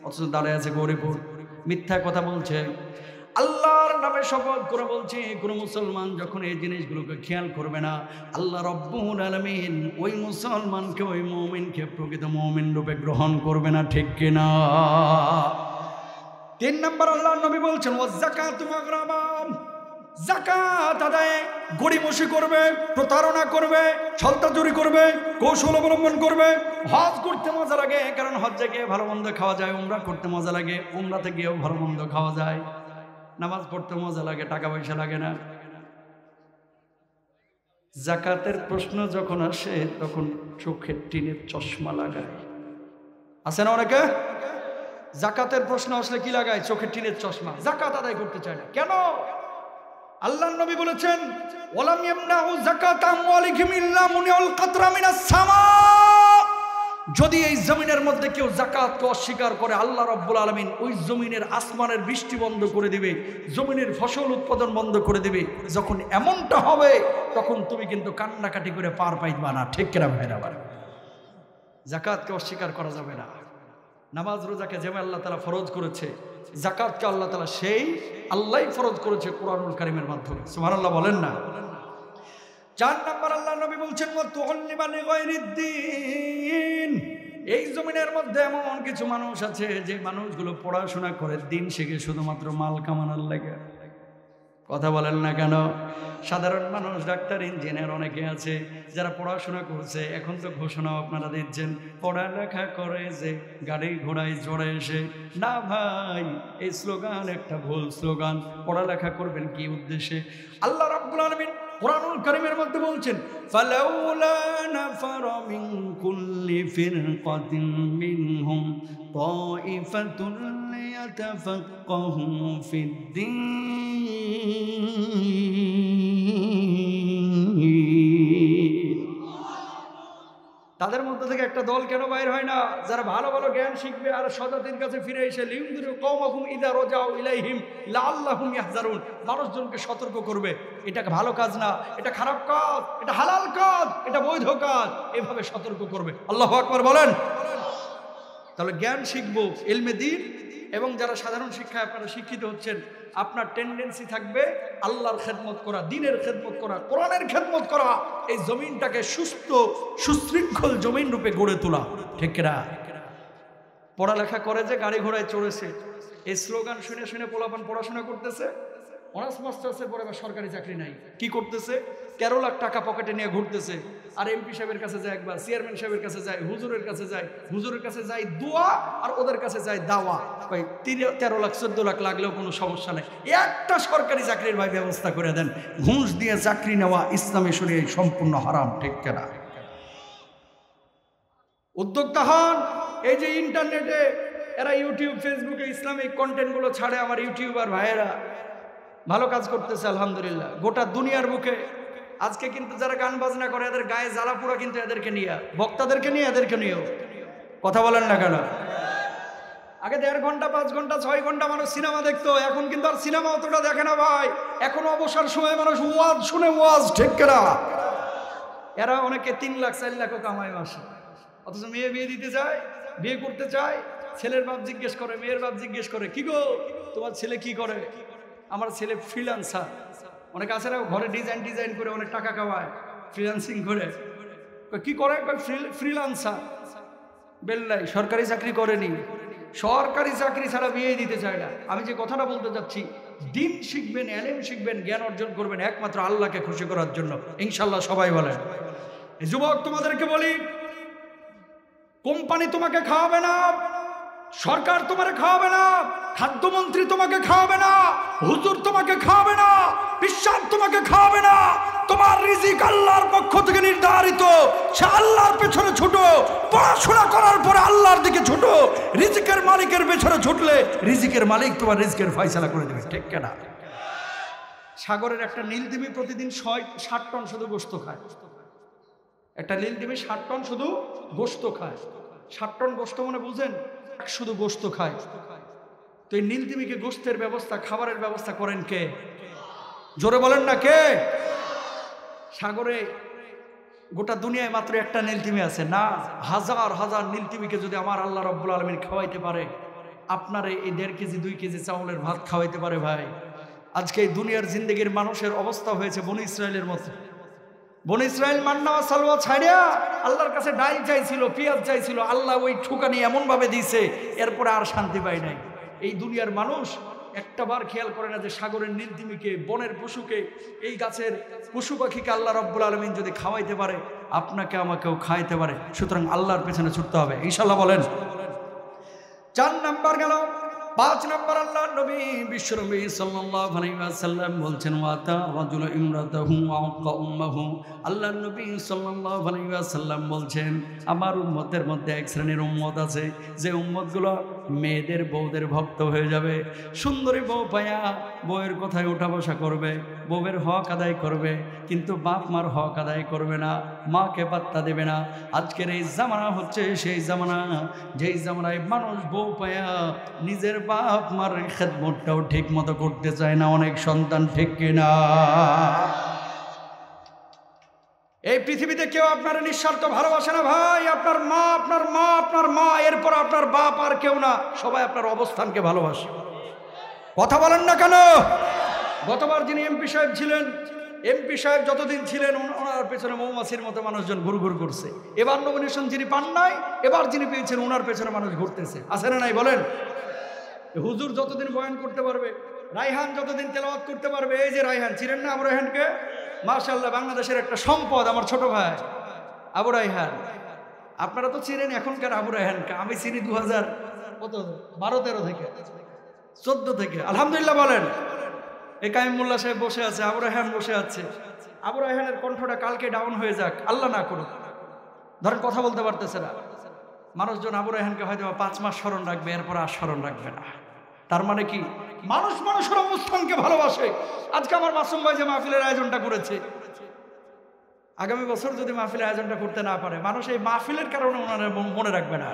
অথচ দাঁড়ায় আছে গৌরীপুর, মিথ্যা কথা বলছে। আল্লাহর নামে শপথ করে বলছি, কোন মুসলমান যখন এই জিনিসগুলোকে খেয়াল করবে না, আল্লাহ রাব্বুল আলামিন ওই মুসলমানকে, ওই মুমিনকে প্রকৃত মুমিন রূপে গ্রহণ করবে না, ঠিক কিনা? 3 নম্বর আল্লাহর নবী বলছেন ওয়াজ যাকাতু মাগরামাম, যাকাত আদায়ে গড়িমসি করবে, প্রতারণা করবে, ছলতাচুরি করবে, কৌশল অবলম্বন করবে। হজ করতে মজা লাগে, কারণ হজ্জে গিয়ে ভালো মন্দ খাওয়া যায়। উমরা করতে মজা লাগে, উমরাতে গিয়েও ভালো মন্দ খাওয়া যায়। নামাজ পড়তে মজা লাগে, টাকা পয়সা লাগে না। যাকাতের প্রশ্ন যখন আসে তখন চোখের টিনের চশমা লাগায়। আছে না অনেকে? যাকাতের প্রশ্ন আসলে কি লাগায়? চোখের টিনের চশমা। যাকাত আদায় করতে চায় না কেন? আল্লাহর নবী বলেছেন ওয়ালাম ইয়ামনাউ যাকাত আমওয়ালিহিম ইল্লা মুনিউল কাতরা মিনাস সামা। যদি এই জমিনের মধ্যে কেউ যাকাতকে অস্বীকার করে, আল্লাহ রাব্বুল আলামিন ওই জমিনের আসমানের বৃষ্টি বন্ধ করে দিবে, জমিনের ফসল উৎপাদন বন্ধ করে দিবে। যখন এমনটা হবে তখন তুমি কিন্তু কান্নাকাটি করে পার পাইবা না, ঠিক কিনা ভাইরা? যাকাতকে অস্বীকার করা যাবে না। নামাজ রোজাকে যেমন আল্লাহ তাআলা ফরজ করেছে, যাকাতকে আল্লাহ তাআলা সেই আল্লাহই ফরজ করেছে কোরআনুল কারীমের মাধ্যমে। সুবহানাল্লাহ বলেন না? 4 নম্বর আল্লাহ নবী বলছেন ওয়াতুল্লিমা লিগায়রিদ্দিন। এই জমিনের মধ্যে এমন কিছু মানুষ আছে যে মানুষগুলো পড়াশোনা করে, দিন শিখে শুধুমাত্র মাল কামানোর লাগে। কথা বলেন না কেন? সাধারণ মানুষ, ডাক্তার, ইঞ্জিনিয়ার অনেকে আছে যারা পড়াশোনা করছে। এখন তো ঘোষণা আপনারা দিচ্ছেন পড়ালেখা করে যে গাড়ি ঘোড়ায় জড়ে এসে, না ভাই, এই স্লোগান একটা ভুল স্লোগান। পড়ালেখা করবেন কি উদ্দেশ্যে? আল্লাহ রাব্বুল আলামিন কুরআনুল কারীমের মধ্যে বলছেন ফালাউলা নাফারা মিন কুল্লি ফিরকাতিন মিনহুম তাইফাতুন লিয়াতাফাক্কাহু ফিদ্দীন। তাদের মধ্যে থেকে একটা দল কেন বাইর হয় না, যারা ভালো ভালো জ্ঞান শিখবে আর সজাতির কাছে ফিরে এসে লিউনদিরু কওমাহুম ইযা রাজাউ ইলাইহিম লাআল্লাহুম ইয়াহযারুন, মানুষজনকে সতর্ক করবে এটা ভালো কাজ না, এটা খারাপ কাজ, এটা হালাল কাজ, এটা বৈধ কাজ, এভাবে সতর্ক করবে। আল্লাহু আকবার বলেন। তাহলে জ্ঞান শিখবো, ইলমে দ্বীন, এবং যারা সাধারণ শিক্ষায় আপনারা শিক্ষিত হচ্ছেন, আপনার টেন্ডেন্সি থাকবে আল্লাহর খেদমত করা, দ্বীনের খেদমত করা, কোরআনের খেদমত করা, এই জমিনটাকে সুস্থ সুশৃঙ্খল জমিন রূপে গড়ে তোলা। ঠিক না? পড়ালেখা করে যে গাড়ি ঘোড়ায় চড়েছে, এই স্লোগান শুনে শুনে পোলাপান পড়াশোনা করতেছে, অনার্স মাস্টার্সের পরে আবার সরকারি চাকরি নাই, কি করতেছে? 13 লাখ টাকা পকেটে নিয়ে ঘুরতেছে, আর এমপি সাহেবের কাছে যায় একবার, চেয়ারম্যান সাহেবের কাছে যায়, হুজুরের কাছে যায়, হুজুরের কাছে যায় দোয়া, আর ওদের কাছে যায় দাওয়া। ভাই 13 লাখ 14 লাখ লাগলেও কোনো সমস্যা নেই, একটা সরকারি চাকরির ভাই ব্যবস্থা করে দেন। ঘুষ দিয়ে চাকরি নেওয়া ইসলামী শরীয়তে সম্পূর্ণ হারাম। ঠিক না? উদ্যোক্তা হন। এই যে ইন্টারনেটে এরা ইউটিউব ফেসবুকে ইসলামিক কন্টেন্টগুলো ছাড়ে, আমার ইউটিউবার ভাইয়েরা ভালো কাজ করতেছে আলহামদুলিল্লাহ গোটা দুনিয়ার বুকে। আজকে কিন্তু যারা গান বাজনা করে এদের গায়ে জ্বালা পোড়া কিন্তু এদেরকে নিয়ে, বক্তাদেরকে নিয়ে, এদেরকে নিয়েও। কথা বলেন না কেন? আগে 1.5 ঘন্টা 5 ঘন্টা 6 ঘন্টা মানুষ সিনেমা দেখতো, এখন কিন্তু আর সিনেমা অতটা দেখে না ভাই। এখন অবসর সময় মানুষ ওয়াজ শুনে, ওয়াজ। ঠিক না? এরা অনেকে 3 লাখ 4 লাখও কামায় মাসে, অথচ মেয়ে বিয়ে দিতে যায়, বিয়ে করতে চায়, ছেলের বাপ জিজ্ঞেস করে, মেয়ের বাপ জিজ্ঞেস করে, কি গো তোমার ছেলে কি করে? আমার ছেলে ফ্রিল্যান্সার। অনেক আছে না ঘরে ডিজাইন করে অনেক টাকা কামায়, ফ্রিল্যান্সিং করে। কি করে? ফ্রিল্যান্সার। বেল্লাই সরকারি চাকরি করেনি, সরকারি চাকরি ছাড়া বিয়ে দিতে চায় না। আমি যে কথাটা বলতে যাচ্ছি, দ্বীন শিখবেন, ইলম শিখবেন, জ্ঞান অর্জন করবেন একমাত্র আল্লাহকে খুশি করার জন্য, ইনশাআল্লাহ। সবাই বলেন। যুবক তোমাদেরকে বলি, কোম্পানি তোমাকে খাওয়াবে না, সরকার তোমাকে খাওয়াবে না, খাদ্যমন্ত্রী তোমাকে খাওয়াবে না, হুজুর তোমাকে খাওয়াবে না, বিশ্বাস তোমাকে খাওয়াবে না। তোমার রিজিক আল্লাহর পক্ষ থেকে নির্ধারিত, সে আল্লাহর পেছনে ছুটো। পড়াশোনা করার পরে আল্লাহর দিকে ছুটো। রিজিকের মালিকের পেছনে ছুটলে রিজিকের মালিক তোমার রিজিকের ফয়সালা করে দেবে। ঠিক না? সাগরের একটা নীলতিমি প্রতিদিন 60 টন শুধু গোশত খায়। একটা নীলতিমি 60 টন শুধু গোশত খায়। 60 টন গোশত মানে বুঝেন? শুধু গোশত খায়। তো এই নীলতিমিকে গোশতের ব্যবস্থা, খাবারের ব্যবস্থা করেন কে? জোরে বলেন না কে? সাগরে গোটা দুনিয়ায় মাত্র একটা নীলতিমি আছে না? হাজার হাজার নীলতিমিকে যদি আমার আল্লাহ রাব্বুল আলামিন খাওয়াইতে পারে, আপনারে এই 1.5 কেজি 2 কেজি চাউলের ভাত খাওয়াইতে পারে ভাই, আজকে এই দুনিয়ার জিন্দেগির মানুষের অবস্থা হয়েছে বনি ইসরায়েলের মতো। বনি ইসরায়েল মান্না ওয়া সালওয়া ছাড়িয়া আল্লাহর কাছে ডাল চাইছিল, পেঁয়াজ চাইছিল, আল্লাহ ওই ঠুকানি এমন ভাবে দিয়েছে, এরপরে আর শান্তি পায় নাই। এই দুনিয়ার মানুষ একটাবার খেয়াল করে না যে সাগরের নীলতিমিকে, বনের পশুকে, এই গাছের পশু পাখিকে আল্লাহ রাব্বুল আলামিন যদি খাওয়াইতে পারে, আপনাকে আমাকেও খাইতে পারে। সুতরাং আল্লাহর পেছনে ছুটতে হবে, ইনশাআল্লাহ বলেন। 4 নাম্বার গেল। 5 নাম্বার আল্লাহ নবী বিশ্বনবী সাল্লাল্লাহু আলাইহি ওয়াসাল্লাম বলছেন, ওয়াতা রাজুল ইমরাতাহু ওয়া উম্মাহু। আল্লাহ নবী সাল্লাল্লাহু আলাইহি ওয়াসাল্লাম বলছেন, আমার উম্মতের মধ্যে এক শ্রেণীর উম্মত আছে, যে উম্মতগুলো মেয়েদের বউদের ভক্ত হয়ে যাবে। সুন্দরী বউ পায়া বউয়ের কথায় উঠা বসা করবে, বউয়ের হক আদায় করবে, কিন্তু বাপ মার হক আদায় করবে না, মাকে পাত্তা দেবে না। আজকের এই জামানা হচ্ছে সেই জামানা, যেই জামানায় মানুষ বউ পায়া নিজের বাপ মার খেদমতটাও ঠিক মতো করতে চায় না অনেক সন্তান। ঠিক কিনা? এই পৃথিবীতে কেউ আপনার নিঃস্বার্থ ভালোবাসে না ভাই। আপনার মা, আপনার মা, আপনার মা, এরপর আপনার বাপ, আর কেউ না। সবাই আপনার অবস্থানকে ভালোবাসে। কথা বলেন না কেন? গতবার যিনি এমপি সাহেব ছিলেন, এমপি সাহেব যতদিন ছিলেন ওনার পেছনে মৌমাছির মতো মানুষজন ঘুরঘুর করছে। এবার নমিনেশন যিনি পান নাই, এবার যিনি পেয়েছেন ওনার পেছনে মানুষ ঘুরতেছে। আছে না নাই বলেন? হুজুর যতদিন বয়ান করতে পারবে, রায়হান যতদিন তেলাওয়াত করতে পারবে, এই যে রায়হান, চিনেন না আবু রায়হানকে? মাশাআল্লাহ, বাংলাদেশের একটা সম্পদ, আমার ছোট ভাই আবু রায়হান। আপনারা তো চিনেন এখনকার আবু রায়হানকে, আমি চিনি 2012-13 থেকে, 14 থেকে। আলহামদুলিল্লাহ বলেন। এই কাইম মোল্লা সাহেব বসে আছে, আবু রায়হান বসে আছে, আবু রায়হানের কণ্ঠটা কালকে ডাউন হয়ে যাক, আল্লাহ না করুক, ধরেন কথা বলতে পারতেছে না, মানুষজন আবু রায়হানকে হয়তো 5 মাস স্মরণ রাখবে, এরপর আর স্মরণ রাখবে না। তার মানে কি, মানুষ মানুষের অবস্থানকে ভালোবাসে। আজকে আমার মাসুম ভাই যে মাহফিলের আয়োজনটা করেছে, আগামী বছর যদি মাহফিলের আয়োজনটা করতে না পারে, মানুষ এই মাহফিলের কারণে ওনারা মনে রাখবে না।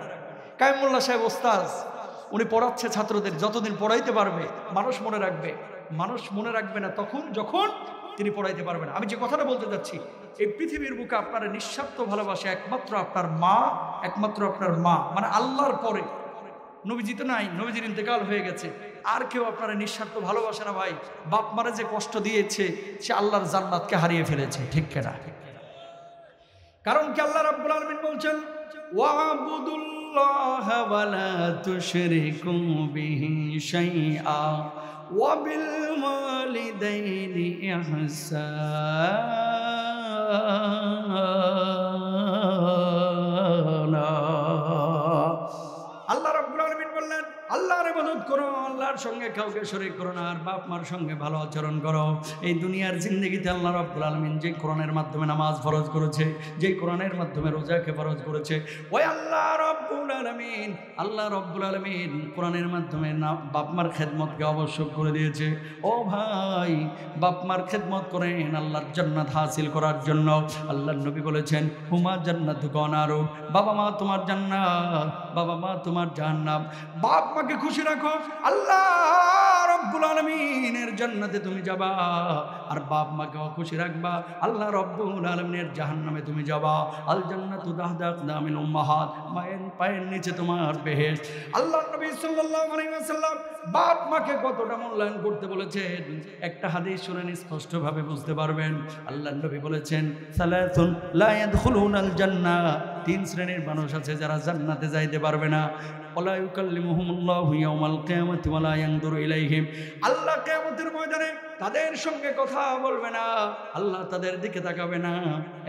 কায়েম মোল্লা সাহেব ওস্তাজ, উনি পড়াচ্ছে ছাত্রদের, যতদিন পড়াইতে পারবে মানুষ মনে রাখবে। মানুষ মনে রাখবে না তখন যখন তিনি পড়াইতে পারবেন। আমি যে কথাটা বলতে যাচ্ছি, এই পৃথিবীর বুকে আপনারা নিঃস্বার্থ ভালোবাসে একমাত্র আপনার মা, একমাত্র আপনার মা, মানে আল্লাহর পরে। নবীজি তো নাই, নবীজির ইন্তেকাল হয়ে গেছে, আর কেউ আপনারা নিঃস্বার্থ ভালোবাসে না ভাই। বাপ মারা যে কষ্ট দিয়েছে, সে আল্লাহর জান্নাতকে হারিয়ে ফেলেছে, ঠিক কিনা? কারণ কি, আল্লাহ রাব্বুল আলামিন বলছেন, ওয়াবুদুল্লাহ ওয়া লা তুশরিকু বিহি শাইআ ওয়া বিল ওয়ালিদাইনি ইহসানা। আল্লাহ রাব্বুল আলামিন বললেন, আল্লাহর ইবাদত করো, আল্লাহর সঙ্গে কাউকে শরীক করো না, আর বাপ মার সঙ্গে ভালো আচরণ করো। এই দুনিয়ার জিন্দেগিতে আল্লাহ রাব্বুল আলামিন যে কোরআনের মাধ্যমে নামাজ ফরজ করেছে, যে কোরআনের মাধ্যমে রোজাকে ফরজ করেছে, ওই আল্লাহ রাব্বুল আলামিন, আল্লাহ রাব্বুল আলামিন কোরআনের মাধ্যমে বাপ মার খেদমতকে আবশ্যক করে দিয়েছে। ও ভাই, বাপ মার খেদমত করেন আল্লাহর জান্নাত হাসিল করার জন্য। আল্লাহর নবী বলেছেন, হুমা জান্নাতুকা ওয়া নারু, বাবা মা তোমার জান্নাত, বাবা মা তোমার জাহান্নাম। বাপ মাকে খুশি রাখো, আল্লাহ রাব্বুল আলামিনের জান্নাতে তুমি যাবা, আর বাপ মাকে খুশি রাখবা, আল্লাহ রাব্বুল আলামিনের জাহান্নামে তুমি যাবা। আল জান্নাতু তাহতা আকদামিল উম্মাহাত, মায়ের পায়ের নিচে তোমার বেহেশত। আল্লাহর নবী সাল্লাল্লাহু আলাইহি ওয়াসাল্লাম বাপ মাকে কতটা মূল্যায়ন করতে বলেছেন, একটা হাদিস শুনেন, স্পষ্টভাবে বুঝতে পারবেন। আল্লাহর নবী বলেছেন, সালাতুন লা ইয়াদখুলুনাল জান্নাহ, 3 শ্রেণীর মানুষ আছে যারা জান্নাতে যাইতে পারবে না। ওয়ালা ইউকাল্লিমুহুমুল্লাহু ইয়াওমাল কিয়ামাতি ওয়ালা ইয়ানজুরু ইলাইহিম, আল্লাহ কিয়ামতের ময়দানে তাদের সঙ্গে কথা বলবে না, আল্লাহ তাদের দিকে তাকাবে না।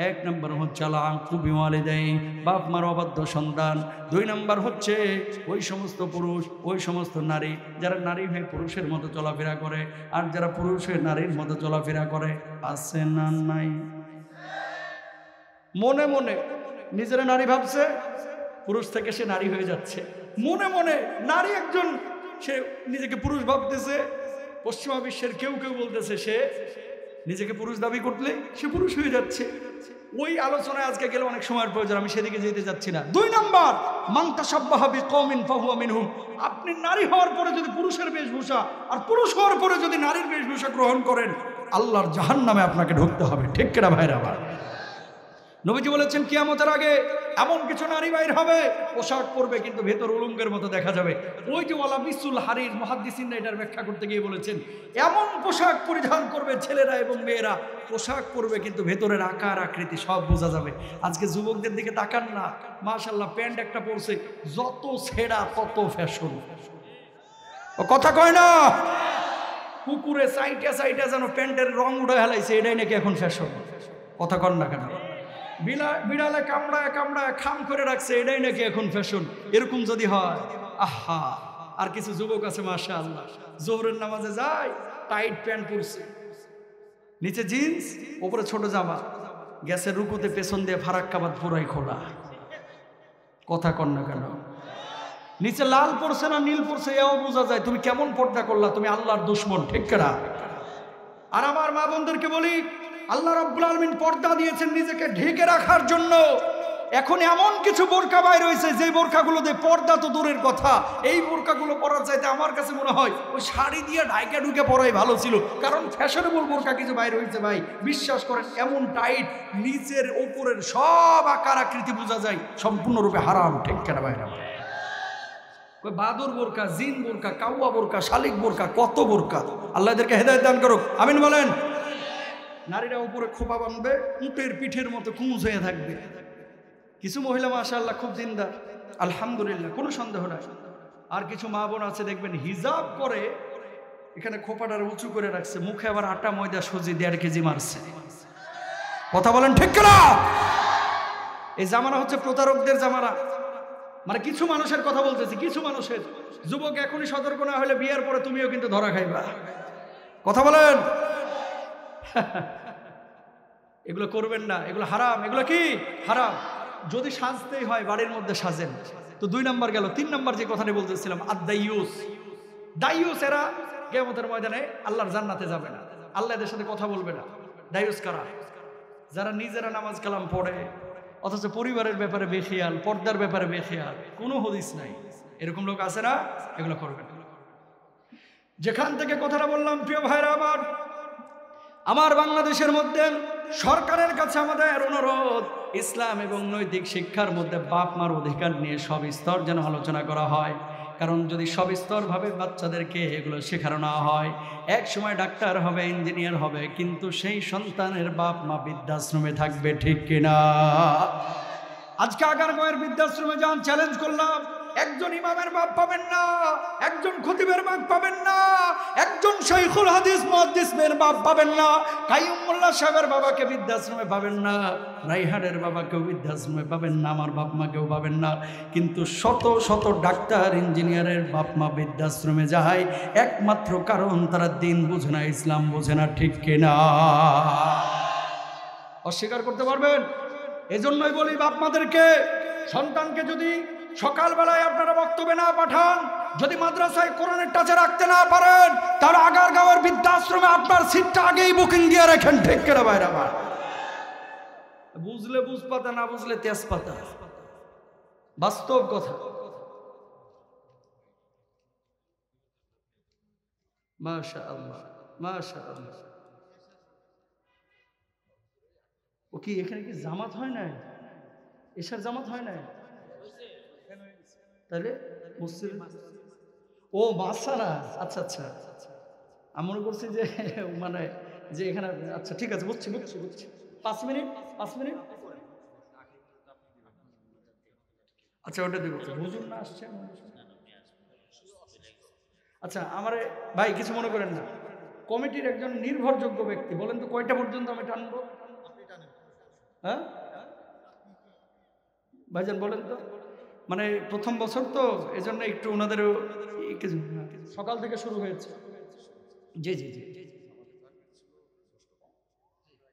1 নম্বর হচ্ছে আল-আক্কু বিওয়ালিদাইহি, বাপ মার অবাধ্য সন্তান। 2 নম্বর হচ্ছে ওই সমস্ত পুরুষ, ওই সমস্ত নারী যারা নারী হয়ে পুরুষের মতো চলাফেরা করে, আর যারা পুরুষ হয়ে নারীর মতো চলাফেরা করে। আছে না নাই? মনে মনে নিজেরা নারী ভাবছে, পুরুষ থেকে সে নারী হয়ে যাচ্ছে। মনে মনে নারী একজন, সে নিজেকে পুরুষ ভাবতেছে। পশ্চিমা বিশ্বের কেউ কেউ বলতেছে সে নিজেকে পুরুষ দাবি করলে সে পুরুষ হয়ে যাচ্ছে। ওই আলোচনায় আজকে গেলে অনেক সময়ের প্রয়োজন, আমি সেদিকে যেতে যাচ্ছি না। 2 নম্বর, মান তাশাব্বাহা বিকওমিন ফাহুয়া মিনহুম, আপনি নারী হওয়ার পরে যদি পুরুষের বেশভূষা, আর পুরুষ হওয়ার পরে যদি নারীর বেশভূষা গ্রহণ করেন, আল্লাহর জাহান্নামে আপনাকে ঢুকতে হবে, ঠিক কিনা ভাইরা আমার? নবীজি বলেছেন, কিয়ামতের আগে এমন কিছু নারী বাইর হবে, পোশাক পরবে কিন্তু ভেতর উলঙ্গের মতো দেখা যাবে। ওই যে ওয়ালা বিসুল হারির, মুহাদ্দিসিনরা এটার ব্যাখ্যা করতে গিয়ে বলেছেন, এমন পোশাক পরিধান করবে ছেলেরা এবং মেয়েরা, পোশাক পরবে কিন্তু ভেতরের আকার আকৃতি সব বোঝা যাবে। আজকে যুবকদের দিকে তাকান না, মাশাআল্লাহ প্যান্ট একটা পরছে, যত ছেঁড়া তত ফ্যাশন। ও কথা কয় না, কুকুরে সাইটা সাইটা যেন প্যান্টের রং উড়ে হেলাইছে, এটাই নাকি এখন ফ্যাশন। কথা কন না কেন? বিড়ালে কামড়ায় কামড়ায় খাম করে রাখছে, এটাই নাকি এখন ফ্যাশন। এরকম যদি হয়, আহা। আর কিছু যুবক আছে মাশাআল্লাহ, জোহরের নামাজে যায়, টাইট প্যান্ট পরছে, নিচে জিন্স, উপরে ছোট জামা, গ্যাসের রুকুতে পেছন দিয়ে ফারাক্কাবাদ পুরাই খোলা। কথা কন না কেন? নিচে লাল পড়ছে না নীল পড়ছে, এও বোঝা যায় তুমি কেমন পর্দা করলা, তুমি আল্লাহর দুশমন, ঠিক কিনা? আর আমার মা বোনদেরকে বলি, আল্লাহ রাব্বুল আলামিন পর্দা দিয়েছেন নিজেকে ঢেকে রাখার জন্য। এখন এমন কিছু বোরকা বাইর হয়েছে, যে বোরকাগুলো দিয়ে পর্দা তো দূরের কথা, এই বোরকাগুলো পরার চাইতে আমার কাছে মনে হয় ওই শাড়ি দিয়ে ঢাইকা ঢুকে পরাই ভালো ছিল। কারণ ফ্যাশনেবল বোরকা কিছু বাইর হয়েছে ভাই, বিশ্বাস করেন, এমন টাইট, নিচের ওপরের সব আকার আকৃতি বোঝা যায়, সম্পূর্ণরূপে হারাম, ঠিক কেনা ভাই? বাদুর বোরকা, জিন বোরকা, কাউয়া বোরকা, শালিক বোরকা, কত বোরকা। আল্লাহ এদেরকে হেদায়েত দান করুক, আমিন বলেন। নারীরা উপরে খোপা বাঁধবে, উটের পিঠের মতো কুঁজ হয়ে থাকবে। কিছু মহিলা মাশাআল্লাহ খুব দিনদার, আলহামদুলিল্লাহ, কোনো সন্দেহ নাই। আর কিছু মা বোন আছে দেখবেন হিজাব করে এখানে খোপাটার উঁচু করে রাখছে, মুখে আবার আটা ময়দা সুজি 1.5 কেজি মারছে। কথা বলেন ঠিক কিনা? এই জামানা হচ্ছে প্রতারকদের জামানা। মানে কিছু মানুষের কথা বলতেছি, কিছু মানুষের। যুবক এখনই সতর্ক না হলে বিয়ের পরে তুমিও কিন্তু ধরা খাইবা। কথা বলেন। এগুলো করবেন না, এগুলো হারাম। এগুলো কি হারাম। যদি সাজতেই হয় বাড়ির মধ্যে সাজেন। তো 2 নাম্বার গেল। 3 নাম্বার যে কথাটি বলতেছিলাম, আদ-দাইয়ুস। দাইয়ুস এরা কিয়ামতের ময়দানে আল্লাহর জান্নাতে যাবে না, আল্লাহ এদের সাথে কথা বলবে না। দাইয়ুস কারা? যারা নিজেরা নামাজ কালাম পড়ে অথচ পরিবারের ব্যাপারে বেখেয়াল, পর্দার ব্যাপারে বেখেয়াল, কোনো হদিস নাই। এরকম লোক আছে না? এগুলো করবে না। যেখান থেকে কথাটা বললাম, প্রিয় ভাইরা আমার বাংলাদেশের মধ্যে সরকারের কাছে আমাদের অনুরোধ, ইসলাম এবং নৈতিক শিক্ষার মধ্যে বাপ মার অধিকার নিয়ে সব স্তর যেন আলোচনা করা হয়। কারণ যদি সব স্তরভাবে বাচ্চাদেরকে এগুলো শেখানো না হয়, এক সময় ডাক্তার হবে, ইঞ্জিনিয়ার হবে, কিন্তু সেই সন্তানের বাপ মা বৃদ্ধাশ্রমে থাকবে, ঠিক কিনা? আজকে আগারগাঁওয়ের বৃদ্ধাশ্রমে যান, চ্যালেঞ্জ করলাম, একজন ইমামের বাপ পাবেন না, একজন খতিবের বাপ পাবেন না, একজন শাইখুল হাদিস মুহাদ্দিসের বাপ পাবেন না, কাইয়ুম মোল্লা সাহেবের বাবাকে বৃদ্ধাশ্রমে পাবেন না, রাইহানের বাবাকেও বৃদ্ধাশ্রমে পাবেন না, আমার বাপ মাকেও পাবেন না। কিন্তু শত শত ডাক্তার ইঞ্জিনিয়ারের বাপ মা বৃদ্ধাশ্রমে যায়, একমাত্র কারণ তারা দিন বোঝে না, ইসলাম বোঝে না, ঠিক কিনা? অস্বীকার করতে পারবেন? এজন্যই বলি বাপ মাদেরকে, সন্তানকে যদি সকালবেলায় আপনারা বক্তব্যে না পাঠান, যদি মাদ্রাসায় কোরআনের টাচে রাখতে না পারেন, তাহলে আগারগাঁওয়ের বৃদ্ধাশ্রমে আপনার সিটটা আগেই বুকিং দিয়ে রাখেন, ঠিক করে বাইরে। আমার বুঝলে বুঝপাতা, না বুঝলে তেজপাতা, বাস্তব কথা। মাশাআল্লাহ, মাশাআল্লাহ। ও কি এখানে কি জামাত হয় না? এশার জামাত হয় না? তাহলে মসজিদ, ও মাসারা, আচ্ছা আচ্ছা। আমি মনে করছি যে মানে যে এখানে, আচ্ছা ঠিক আছে, বুঝছি বুঝছি বুঝছি। 5 মিনিট, 5 মিনিট, আচ্ছা ওটা দেবো। হুজুর না আসছে? আচ্ছা আমারে ভাই কিছু মনে করেন না, কমিটির একজন নির্ভরযোগ্য ব্যক্তি, বলেন তো কয়টা পর্যন্ত আমি টানবো? হ্যাঁ ভাইজান বলেন তো। মানে প্রথম বছর তো, এজন্য একটু ওনাদেরও কিছু, সকাল থেকে শুরু হয়েছে। জি জি জি।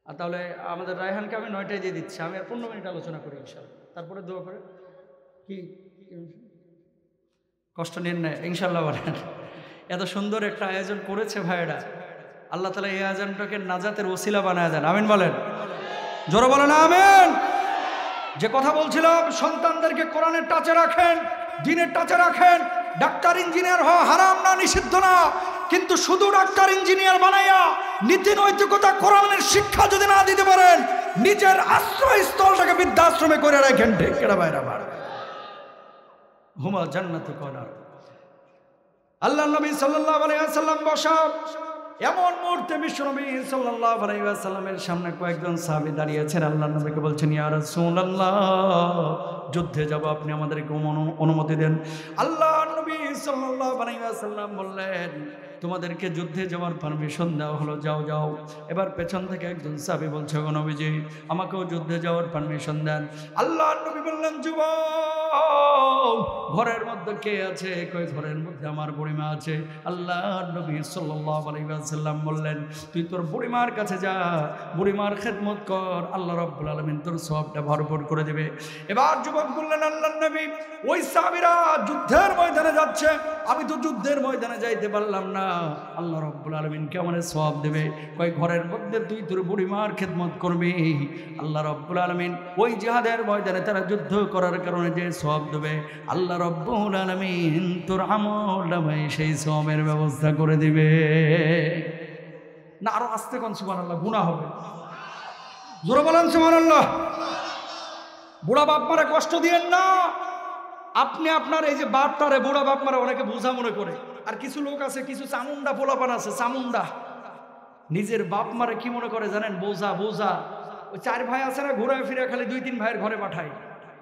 আর তাহলে আমাদের রায়হানকে আমি 9টায় দিয়ে দিচ্ছি, আমি আর 15 মিনিট আলোচনা করি ইনশাল্লাহ, তারপরে দোয়া করে। কি কষ্ট নেন না ইনশাল্লাহ বলেন। এত সুন্দর একটা আয়োজন করেছে ভাইয়েরা, আল্লাহ তাআলা এই আয়োজনটাকে নাজাতের ওসিলা বানায় দেন, আমিন বলেন, জোরে বলেন আমিন। যে কথা বলছিলাম, সন্তানদেরকে কোরআনের টাচে রাখেন, দ্বীনের টাচে রাখেন। ডাক্তার ইঞ্জিনিয়ার হওয়া হারাম না, নিষিদ্ধ না, কিন্তু শুধু ডাক্তার ইঞ্জিনিয়ার বানাইয়া নীতি নৈতিকতা কোরআনের শিক্ষা যদি না দিতে পারেন, নিজের আশ্রয়স্থলটাকে বৃদ্ধাশ্রমে করে রাখেন, ঠিক কিনা ভাইরা? হুমা জান্নাতু কনার। আল্লাহ নবী সাল্লাল্লাহু আলাইহি ওয়াসাল্লাম বসা, এমন মুহূর্তে বিশ্বনবী সাল্লাল্লাহু আলাইহি ওয়াসাল্লামের সামনে কয়েকজন সাহাবী দাঁড়িয়েছেন। আল্লাহ নবীকে বলছেন, ইয়া রাসূলুল্লাহ, যুদ্ধে যাব, আপনি আমাদেরকে অনুমতি দেন। আল্লাহ নবী সাল্লাল্লাহু আলাইহি ওয়াসাল্লাম বললেন, তোমাদেরকে যুদ্ধে যাওয়ার পারমিশন দেওয়া হলো, যাও যাও। এবার পেছন থেকে একজন সাহাবী বলছে, গো নবীজি, আমাকেও যুদ্ধে যাওয়ার পারমিশন দেন। আল্লাহ নবী বললেন, যুবক, ঘরের মধ্যে কে আছে? কই ঘরের মধ্যে আমার বুড়িমা আছে। আল্লাহ নবী সাল্লাল্লাহু আলাইহি ওয়াসাল্লাম বললেন, তুই তোর বুড়িমার কাছে যা, বুড়িমার খেদমত কর, আল্লাহ রাব্বুল আলামিন তোর সওয়াবটা ভরপুর করে দেবে। এবার যুবক বললেন, আল্লাহ নবী, ওই সাহাবীরা যুদ্ধের ময়দানে যাচ্ছে, আমি তো যুদ্ধের ময়দানে যাইতে পারলাম না, আল্লাহ রাব্বুল আলামিন কেমন সওয়াব দেবে? কই ঘরের মধ্যে তুই তোর বুড়িমার খেদমত করবি, আল্লাহ রাব্বুল আলামিন ওই জিহাদের ময়দানে তারা যুদ্ধ করার কারণে যে সওয়াব দেবে, আল্লাহ রাব্বুল আলামিন তোর আমলনামায় সেই সওয়াবের ব্যবস্থা করে দিবে। না আরো আস্তে কোন সুবহানাল্লাহ, গুনাহ হবে। জোরে বলেন সুবহানাল্লাহ। বুড়া বাপ মারে কষ্ট দিয়েন না। আপনি আপনার এই যে বাপটারে, বুড়া বাপ মারে অনেকে বোঝা মনে করে, আর কিছু লোক আছে, কিছু চামুন্ডা পোলাপান আছে, চামুন্ডা, নিজের বাপ মারে কি মনে করে জানেন? বোঝা। বোঝা। ওই 4 ভাই আছে না, ঘুরে ফিরে খালি 2-3 ভাইয়ের ঘরে পাঠায়,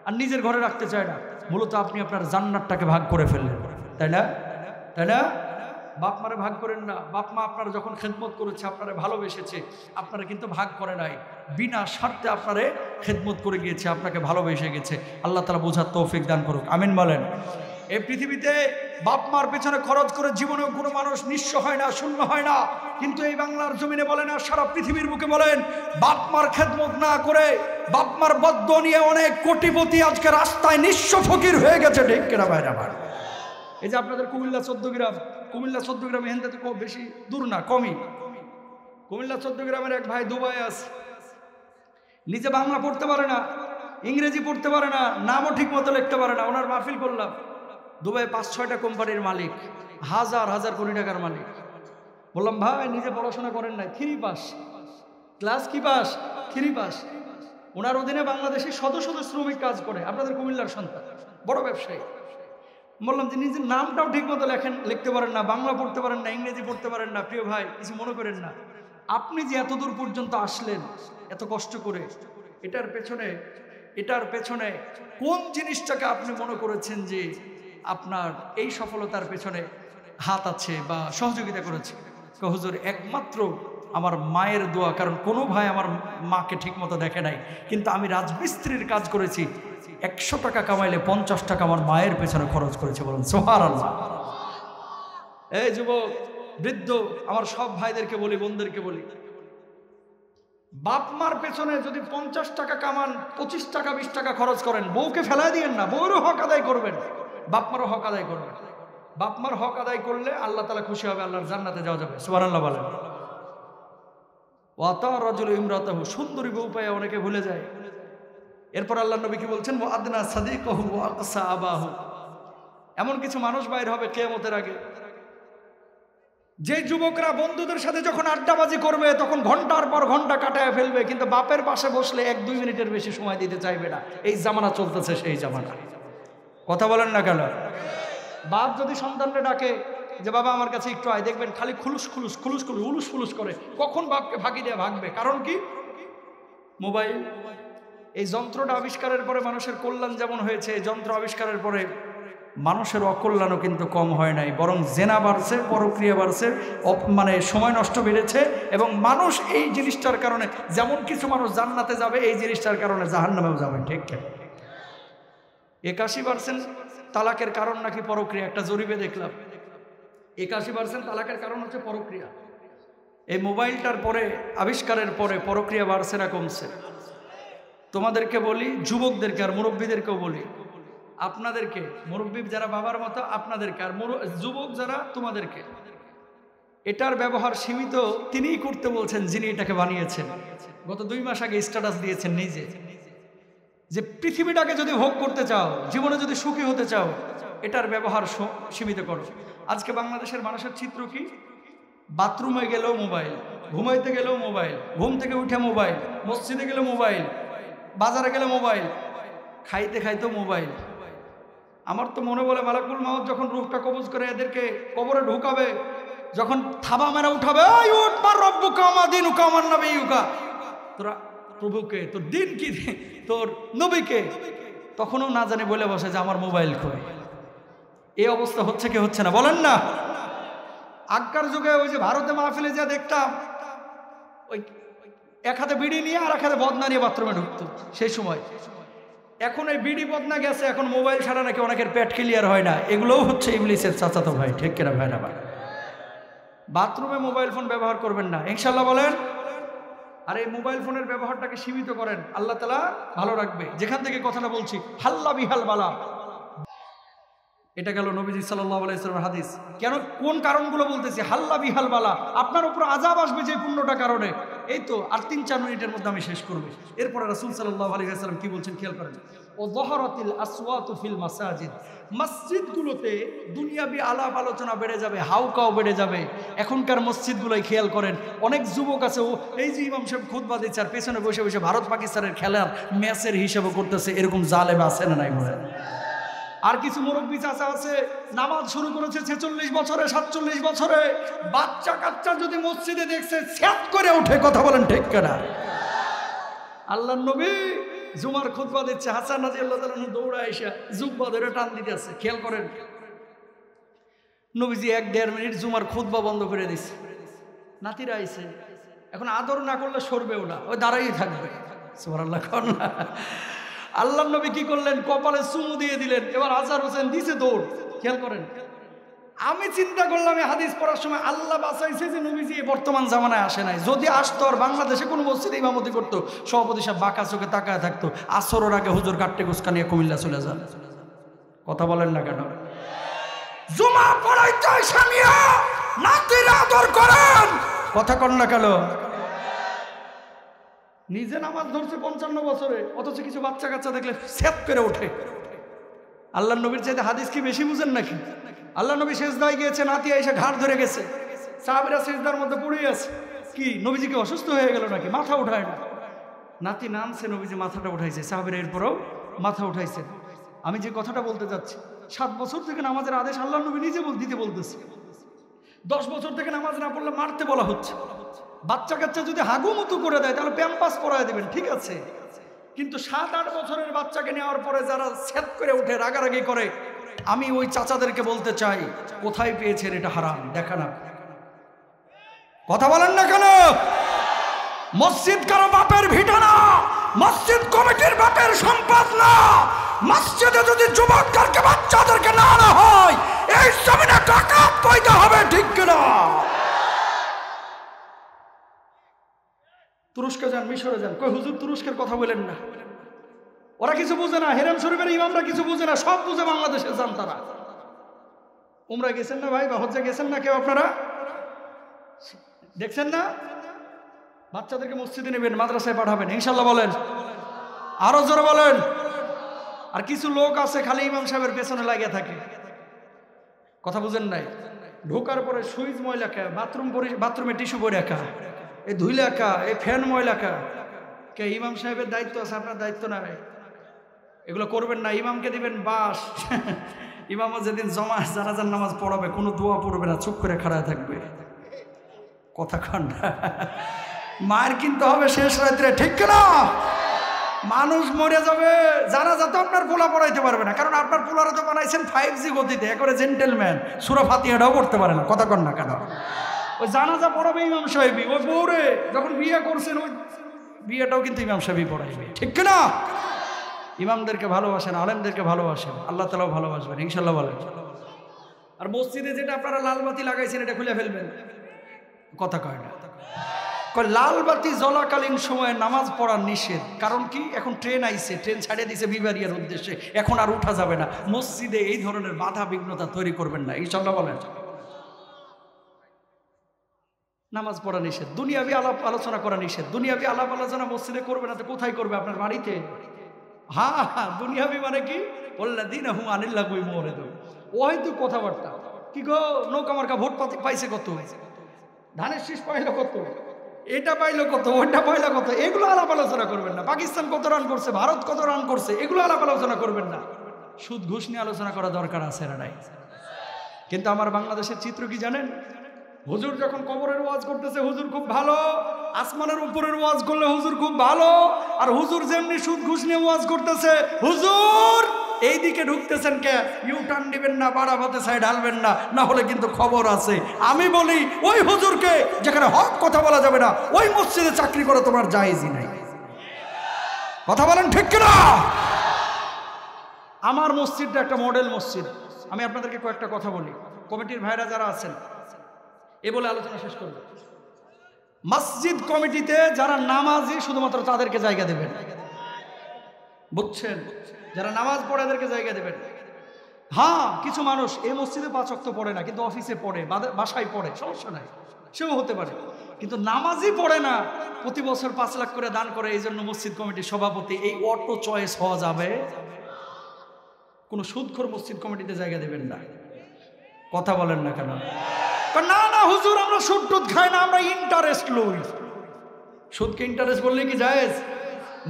আর নিজের ঘরে রাখতে চায় না। মূলত আপনি আপনার জান্নাতটাকে ভাগ করে ফেললেন, তাই না? তাই না? বাপ মারে ভাগ করেন না। বাপ মা আপনারা যখন খেদমত করেছে, আপনারা ভালোবেসেছে, আপনারা কিন্তু ভাগ করে নাই, বিনা স্বার্থে আপনারে খেদমত করে গিয়েছে, আপনাকে ভালোবেসে গেছে। আল্লাহ তাআলা বোঝার তৌফিক দান করুক, আমিন বলেন। এই পৃথিবীতে বাপ মার পেছনে খরচ করে জীবনেও কোনো মানুষ নিঃস্ব হয় না, শূন্য হয় না। কিন্তু এই বাংলার জমিনে বলেন আর সারা পৃথিবীর বুকে বলেন, বাপ মার খেদমত না করে বাপ মার বদ্ধ নিয়ে অনেক কোটিপতি আজকে রাস্তায় নিঃস্ব ফকির হয়ে গেছে। ঠিক কিনা ভাইরা আমার? এই যে আপনাদের কুমিল্লা 14 গ্রাম, কুমিল্লা 14 গ্রাম এখান থেকে খুব বেশি দূর না, কমই। কুমিল্লা 14 গ্রামের এক ভাই দুবাই আছে, নিজে বাংলা পড়তে পারে না, ইংরেজি পড়তে পারে না, নামও ঠিক মতো লিখতে পারে না। ওনার মাহফিল করলাম। দুবাই 5-6টা কোম্পানির মালিক, হাজার হাজার কোটি টাকার মালিক। বললাম ভাই নিজে পড়াশোনা করেন নাই, 3 পাস, ক্লাস কি পাস, 3 পাস। ওনার অধীনে বাংলাদেশে শত শত শ্রমিক কাজ করে, আপনাদের কুমিল্লার সন্তান, বড় ব্যবসায়ী। বললাম যে নিজের নামটাও ঠিক মতো লিখতে পারেন না, বাংলা পড়তে পারেন না, ইংরেজি পড়তে পারেন না। প্রিয় ভাই, কিছু মনে করেন না, আপনি যে এত দূর পর্যন্ত আসলেন এত কষ্ট করে, এটার পেছনে কোন জিনিসটাকে আপনি মনে করেছেন যে আপনার এই সফলতার পেছনে হাত আছে বা সহযোগিতা করেছে? হুজুর একমাত্র আমার মায়ের দোয়া, কারণ কোনো ভাই আমার মাকে ঠিক মতো দেখে নাই, কিন্তু আমি রাজমিস্ত্রির কাজ করেছি, 100 টাকা কামাইলে 50 টাকা আমার মায়ের পেছনে খরচ করেছে। বলুন সুবহানাল্লাহ। এই যুবক, বৃদ্ধ, আমার সব ভাইদেরকে বলি, বোনদেরকে বলি, বাপ মার পেছনে যদি 50 টাকা কামান, 25 টাকা 20 টাকা খরচ করেন, বউকে ফেলাই দিয়েন না, বউরও হক আদায় করবেন, বাপ মারও হক আদায় করবেন। বাপ মার হক আদায় করলে আল্লাহ তাআলা খুশি হবে, আল্লাহর জান্নাতে যাওয়া যাবে। সুবহানাল্লাহ বলেন। ওয়াতা রাজুল ইমরাতাহু, সুন্দরী বউ পায় অনেকে ভুলে যায়। এরপর আল্লাহ নবী কি বলছেন? ওয়া আদনা সাদিকাহু ওয়া আকসা আবাহু। এমন কিছু মানুষ বাইর হবে কিয়ামতের আগে, যে যুবকরা বন্ধুদের সাথে যখন আড্ডাবাজি করবে তখন ঘন্টার পর ঘন্টা কাটায় ফেলবে, কিন্তু বাপের পাশে বসলে 1-2 মিনিটের বেশি সময় দিতে চাইবে না। এই জামানা চলতেছে, সেই জামানা। কথা বলেন না কেন? বাপ যদি সন্তানকে ডাকে যে বাবা আমার কাছে একটু আয়, দেখবেন খালি খুলুস খুলুস খুলুস খুলুস উলুস ফুলুস করে, কখন বাপকে ফাঁকি দিয়ে ভাগবে। কারণ কি? মোবাইল। এই যন্ত্রটা আবিষ্কারের পরে মানুষের কল্যাণ যেমন হয়েছে, এই যন্ত্র আবিষ্কারের পরে মানুষের অকল্যাণও কিন্তু কম হয় নাই, বরং জেনা বাড়ছে, পরক্রিয়া বাড়ছে, মানে সময় নষ্ট বেড়েছে। এবং মানুষ এই জিনিসটার কারণে, যেমন কিছু মানুষ জান্নাতে যাবে, এই জিনিসটার কারণে জাহান্নামেও যাবে। ঠিক ঠিক। 81% তালাকের কারণ নাকি পরক্রিয়া, একটা জরিপে দেখলাম। 81% তালাকের কারণ হচ্ছে পরক্রিয়া। এই মোবাইলটার পরে, আবিষ্কারের পরে পরক্রিয়া বাড়ছে না কমছে? তোমাদেরকে বলি, যুবকদেরকে আর মুরব্বীদেরকেও বলি, আপনাদেরকে, মুরব্বী যারা বাবার মতো আপনাদেরকে, আর যুবক যারা তোমাদেরকে, এটার ব্যবহার সীমিত তিনিই করতে বলছেন যিনি এটাকে বানিয়েছেন। গত 2 মাস আগে স্ট্যাটাস দিয়েছেন নিজে, যে পৃথিবীটাকে যদি ভোগ করতে চাও, জীবনে যদি সুখী হতে চাও, এটার ব্যবহার সীমিত করো। আজকে বাংলাদেশের মানুষের চিত্র কি? বাথরুমে গেলেও মোবাইল, ঘুমাইতে গেলেও মোবাইল, ঘুম থেকে উঠে মোবাইল, মসজিদে গেলে মোবাইল, বাজারে গেলে মোবাইল, খাইতে খাইতেও মোবাইল। আমার তো মনে বলে মালাকুল মাউত যখন রূহটা কবজ করে এদেরকে কবরে ঢুকাবে, যখন থাবা মেরা উঠাবে, তোরা প্রভুকে, তোর দিন কি, তোর নবীকে, তখনও না জানি বলে বসে যে আমার মোবাইল কই। এই অবস্থা হচ্ছে কি হচ্ছে না বলেন না? আগকার যুগে ওই যে ভারতে মাহফিলে যা দেখতাম, ওই এক হাতে বিড়ি নিয়ে আর এক হাতে বদনা নিয়ে বাথরুমে ঢুকতো সেই সময়। এখন এই বিড়ি বদনা গেছে, এখন মোবাইল ছাড়া নাকি অনেকের পেট ক্লিয়ার হয় না। এগুলোও হচ্ছে ইবলিসের চাচাতো ভাই। ঠিক কিনা ভাই? না ভাই, বাথরুমে মোবাইল ফোন ব্যবহার করবেন না, ইনশাল্লাহ বলেন। আর এই মোবাইল ফোনের ব্যবহারটাকে সীমিত করেন, আল্লাহ তাআলা ভালো রাখবে। যেখান থেকে কথাটা বলছি, হাল্লা বিহাল বালা, এটা গেল নবীজি সাল্লাল্লাহু আলাইহি ওয়াসাল্লামের হাদিস। কেন, কোন কারণগুলো বলতেছি? হাল্লা বিহাল বালা, আপনার উপর আযাব আসবে যে পুণ্যটা কারণে। এই তো আর 3-4 মিনিটের মধ্যে আমি শেষ করব। এরপরে রাসূল সাল্লাল্লাহু আলাইহি ওয়াসাল্লাম কি বলছেন খেয়াল করেন। ও যহরাতিল আসওয়াতু ফিল মাসাজিদ, মসজিদগুলোতে দুনিয়াবি আলাপ আলোচনা বেড়ে যাবে, হাউকাও বেড়ে যাবে। এখনকার মসজিদগুলোই খেয়াল করেন, অনেক যুবক আছে, ও এই যে ইমাম সাহেব খুতবা দিচ্ছে আর পেছনে বসে বসে ভারত পাকিস্তানের খেলার ম্যাচের হিসাব করতেছে। এরকম জালেম আছে না নাই বলেন? আর কিছু মুরব্বী চাচা আছে, নামাজ শুরু করেছে 46 বছরে, 47 বছরে, বাচ্চা কাচ্চা যদি মসজিদে দেখছে ছ্যাত করে উঠে। কথা বলেন ঠিক কিনা? আল্লাহর নবী জুমার খুতবা দিচ্ছে, হাসান রাদিয়াল্লাহু তাআলা দৌড়া এসে জুব্বা ধরে টান দিতেছে। খেয়াল করেন, নবীজি 1-1.5 মিনিট জুমার খুতবা বন্ধ করে দিচ্ছে। নাতিরা আইছে, এখন আদর না করলে সরবেও না, ওই দাঁড়াই থাকবে। সুবহানাল্লাহ। আল্লাহর নবী কি করলেন? কপালে চুমু দিয়ে দিলেন। এবার আজহার হোসেন দিছে দৌড়, খেয়াল করেন, আমি চিন্তা করলাম এই হাদিস পড়ার সময় আল্লাহ বাঁচাইছে যে নবীজি বর্তমান জামানায় আসে নাই। যদি আসতো আর বাংলাদেশে কোনো মসজিদে ইমামতি করতো, সভাপতি সাহেব বাঁকা চোখে তাকায় থাকতো, আসরের আগে হুজুর কাট্টে কুচকা নিয়ে কুমিল্লা চলে যান। কথা বলেন না কেন? জুমা পড়াইতে সামিয়া নাতির আদর করেন, কথা কন না কেন? নিজে নামাজ ধরছে 55 বছরে, অথচ কিছু বাচ্চা কাচ্চা দেখলে সেট করে ওঠে। আল্লাহ নবীর চাইতে হাদিস কি বেশি বুঝেন নাকি? আল্লাহ নবী সেজদায় গিয়েছে, নাতি এসে ঘাড় ধরে গেছে, সাহাবীরা সেজদার মধ্যে পড়ে আছে। কি নবীজি কি অসুস্থ হয়ে গেল নাকি? মাথা উঠায় না, নাতি নামছে, নবীজি মাথাটা উঠাইছে, সাহাবীরা এরপরও মাথা উঠাইছে। আমি যে কথাটা বলতে যাচ্ছি, 7 বছর থেকে নামাজের আদেশ আল্লাহ নবী নিজে দিতে বলতেছে। 10 বছর থেকে নামাজ না পড়লে মারতে বলা হচ্ছে। বাচ্চা কাচ্চা যদি হাগুমুতু করে দেয় তাহলে প্যাম্পাস পরায় দেবেন, ঠিক আছে, কিন্তু 7-8 বছরের বাচ্চাকে নেওয়ার পরে যারা সেট করে উঠে রাগারাগি করে, আমি ওই চাচাদেরকে বলতে চাই, কোথায় পেয়েছেন এটা হারাম দেখা না। কথা বলেন না কেন? মসজিদ কারো বাপের ভিটা না, মসজিদ কমিটির বাপের সম্পদ না। মসজিদে যদি যুবকদেরকে বাচ্চাদেরকে না আনা হয়, এই জমিনে টাকা পয়দা হবে, ঠিক কিনা? তুরস্কে যান, মিশরে যান, কই হুজুর তুরস্কের কথা বলেন না, ওরা কিছু বুঝে না, হেরেম শরীফের ইমামরা কিছু বুঝে না, সব বুঝে বাংলাদেশে যান তারা। উমরা গেছেন না ভাই, বা হজ্জে গেছেন না কেউ? আপনারা দেখছেন না? বাচ্চাদেরকে মসজিদে নেবেন, মাদ্রাসায় পাঠাবেন ইনশাল্লাহ, বলেন আরো জোরে বলেন। আর কিছু লোক আছে খালি ইমাম সাহেবের পেছনে লাগিয়ে থাকে, কথা বুঝেন নাই? ঢোকার পরে সুইচ ময়লা খা, বাথরুমে টিস্যু পরে রাখা, এই ধুইলে একা, এই ফ্যান ময়লা খা। কে ইমাম সাহেবের দায়িত্ব আছে, আপনার দায়িত্ব নাই। এগুলো করবেন না, ইমামকে দিবেন বাস। ইমামও যেদিন জানাজার নামাজ পড়াবে কোনো দোয়া পড়বে না, চুপ করে খাড়া থাকবে, কথা কন না। মায়ের কিনতে হবে শেষ রাত্রে, ঠিক না? মানুষ মরে যাবে, জানাজা তো আপনার পোলা পড়াইতে পারবে না, কারণ আপনার পোলারা তো বানাইছেন 5G গতিতে, একেবারে জেন্টেলম্যান, সূরা ফাতিহাটাও পড়তে পারে না, কথা কন না কেন? ওই জানাজা পড়াবে ইমাম সাহেবই, ওই বউরে যখন বিয়ে করছেন ওই বিয়েটাও কিন্তু ইমাম সাহেবই পড়াইবে, ঠিক না? ইমামদেরকে ভালোবাসেন, আলেমদেরকে ভালোবাসেন, আল্লাহ তাআলাও ভালোবাসবেন ইনশাল্লাহ, বলেন। আর মসজিদে যেটা আপনারা লাল বাতি লাগাইছেন এটা খুলে ফেলবেন, কথা কয় না। লাল বাতি জ্বলাকালীন সময়ে নামাজ পড়া নিষেধ। কারণ কি? এখন ট্রেন আইছে, ট্রেন ছাড়িয়ে দিছে বিবারিয়ার উদ্দেশ্যে, এখন আর উঠা যাবে না। মসজিদে এই ধরনের বাধা বিঘ্নতা তৈরি করবেন না ইনশাল্লাহ, বলেন। নামাজ পড়া নিষেধ, দুনিয়াবি আলাপ আলোচনা করা নিষেধ। দুনিয়াবি আলাপ আলোচনা মসজিদে করবে না তো কোথায় করবে? আপনার বাড়িতে। হ্যাঁ, দুনিয়াবি মানে কি? ওয়াল্লাযীনাহুম আনিল লাগwi মুরিদুন, হয়তো কথাবার্তা। কি গো, নৌকা মার্কা ভোট পাইছে কত, ধানের শীষ পাইলো কত, এটা পাইলো কত, ওইটা পাইলো কত, এগুলো আলাপ আলোচনা করবেন না। পাকিস্তান কত রান করছে, ভারত কত রান করছে, এগুলো আলাপ আলোচনা করবেন না। সুদ ঘুষ নিয়ে আলোচনা করা দরকার আছে না নাই? কিন্তু আমার বাংলাদেশের চিত্র কি জানেন? হুজুর যখন কবরের ওয়াজ করতেছে হুজুর খুব ভালো, আসমানের উপরের ওয়াজ করলে হুজুর খুব ভালো, আর হুজুর যেমনি সুদ ঘুষ নিয়ে ওয়াজ করতেছে, হুজুর এইদিকে ঢুকতেছেন কে? ইউ টার্ন দিবেন না, বাড়াবাতে সাইড ঢালবেন না, না হলে কিন্তু খবর আছে। আমি বলি ওই হুজুরকে যেখানে হক কথা বলা যাবে না, ওই মসজিদে চাকরি করা তোমার জায়েজই নাই, কথা বলেন ঠিক কিনা? আমার মসজিদটা একটা মডেল মসজিদ। আমি আপনাদেরকে কয়েকটা কথা বলি, কমিটির ভাইরা যারা আছেন এ বলে আলোচনা শেষ করব। মসজিদ কমিটিতে যারা নামাজি শুধুমাত্র তাদেরকে জায়গা দেবেন, বুঝছেন? যারা নামাজ পড়ে এদেরকে জায়গা দেবেন। হ্যাঁ, কিছু মানুষ এই মসজিদে 5 ওয়াক্ত পড়ে না, কিন্তু অফিসে পড়ে, বাসায় পড়ে, সমস্যা নাই, সেও হতে পারে, কিন্তু নামাজই পড়ে না, প্রতি বছর 5 লাখ করে দান করে। এই জন্য মসজিদ কমিটির সভাপতি এই অটো চয়েস হওয়া যাবে। কোনো সুদখোর মসজিদ কমিটিতে জায়গা দেবেন না, কথা বলেন না কেন? না না হুজুর, আমরা সুদ টুদ খাই না, আমরা ইন্টারেস্ট লই। সুদকে ইন্টারেস্ট বললে কি জায়েজ?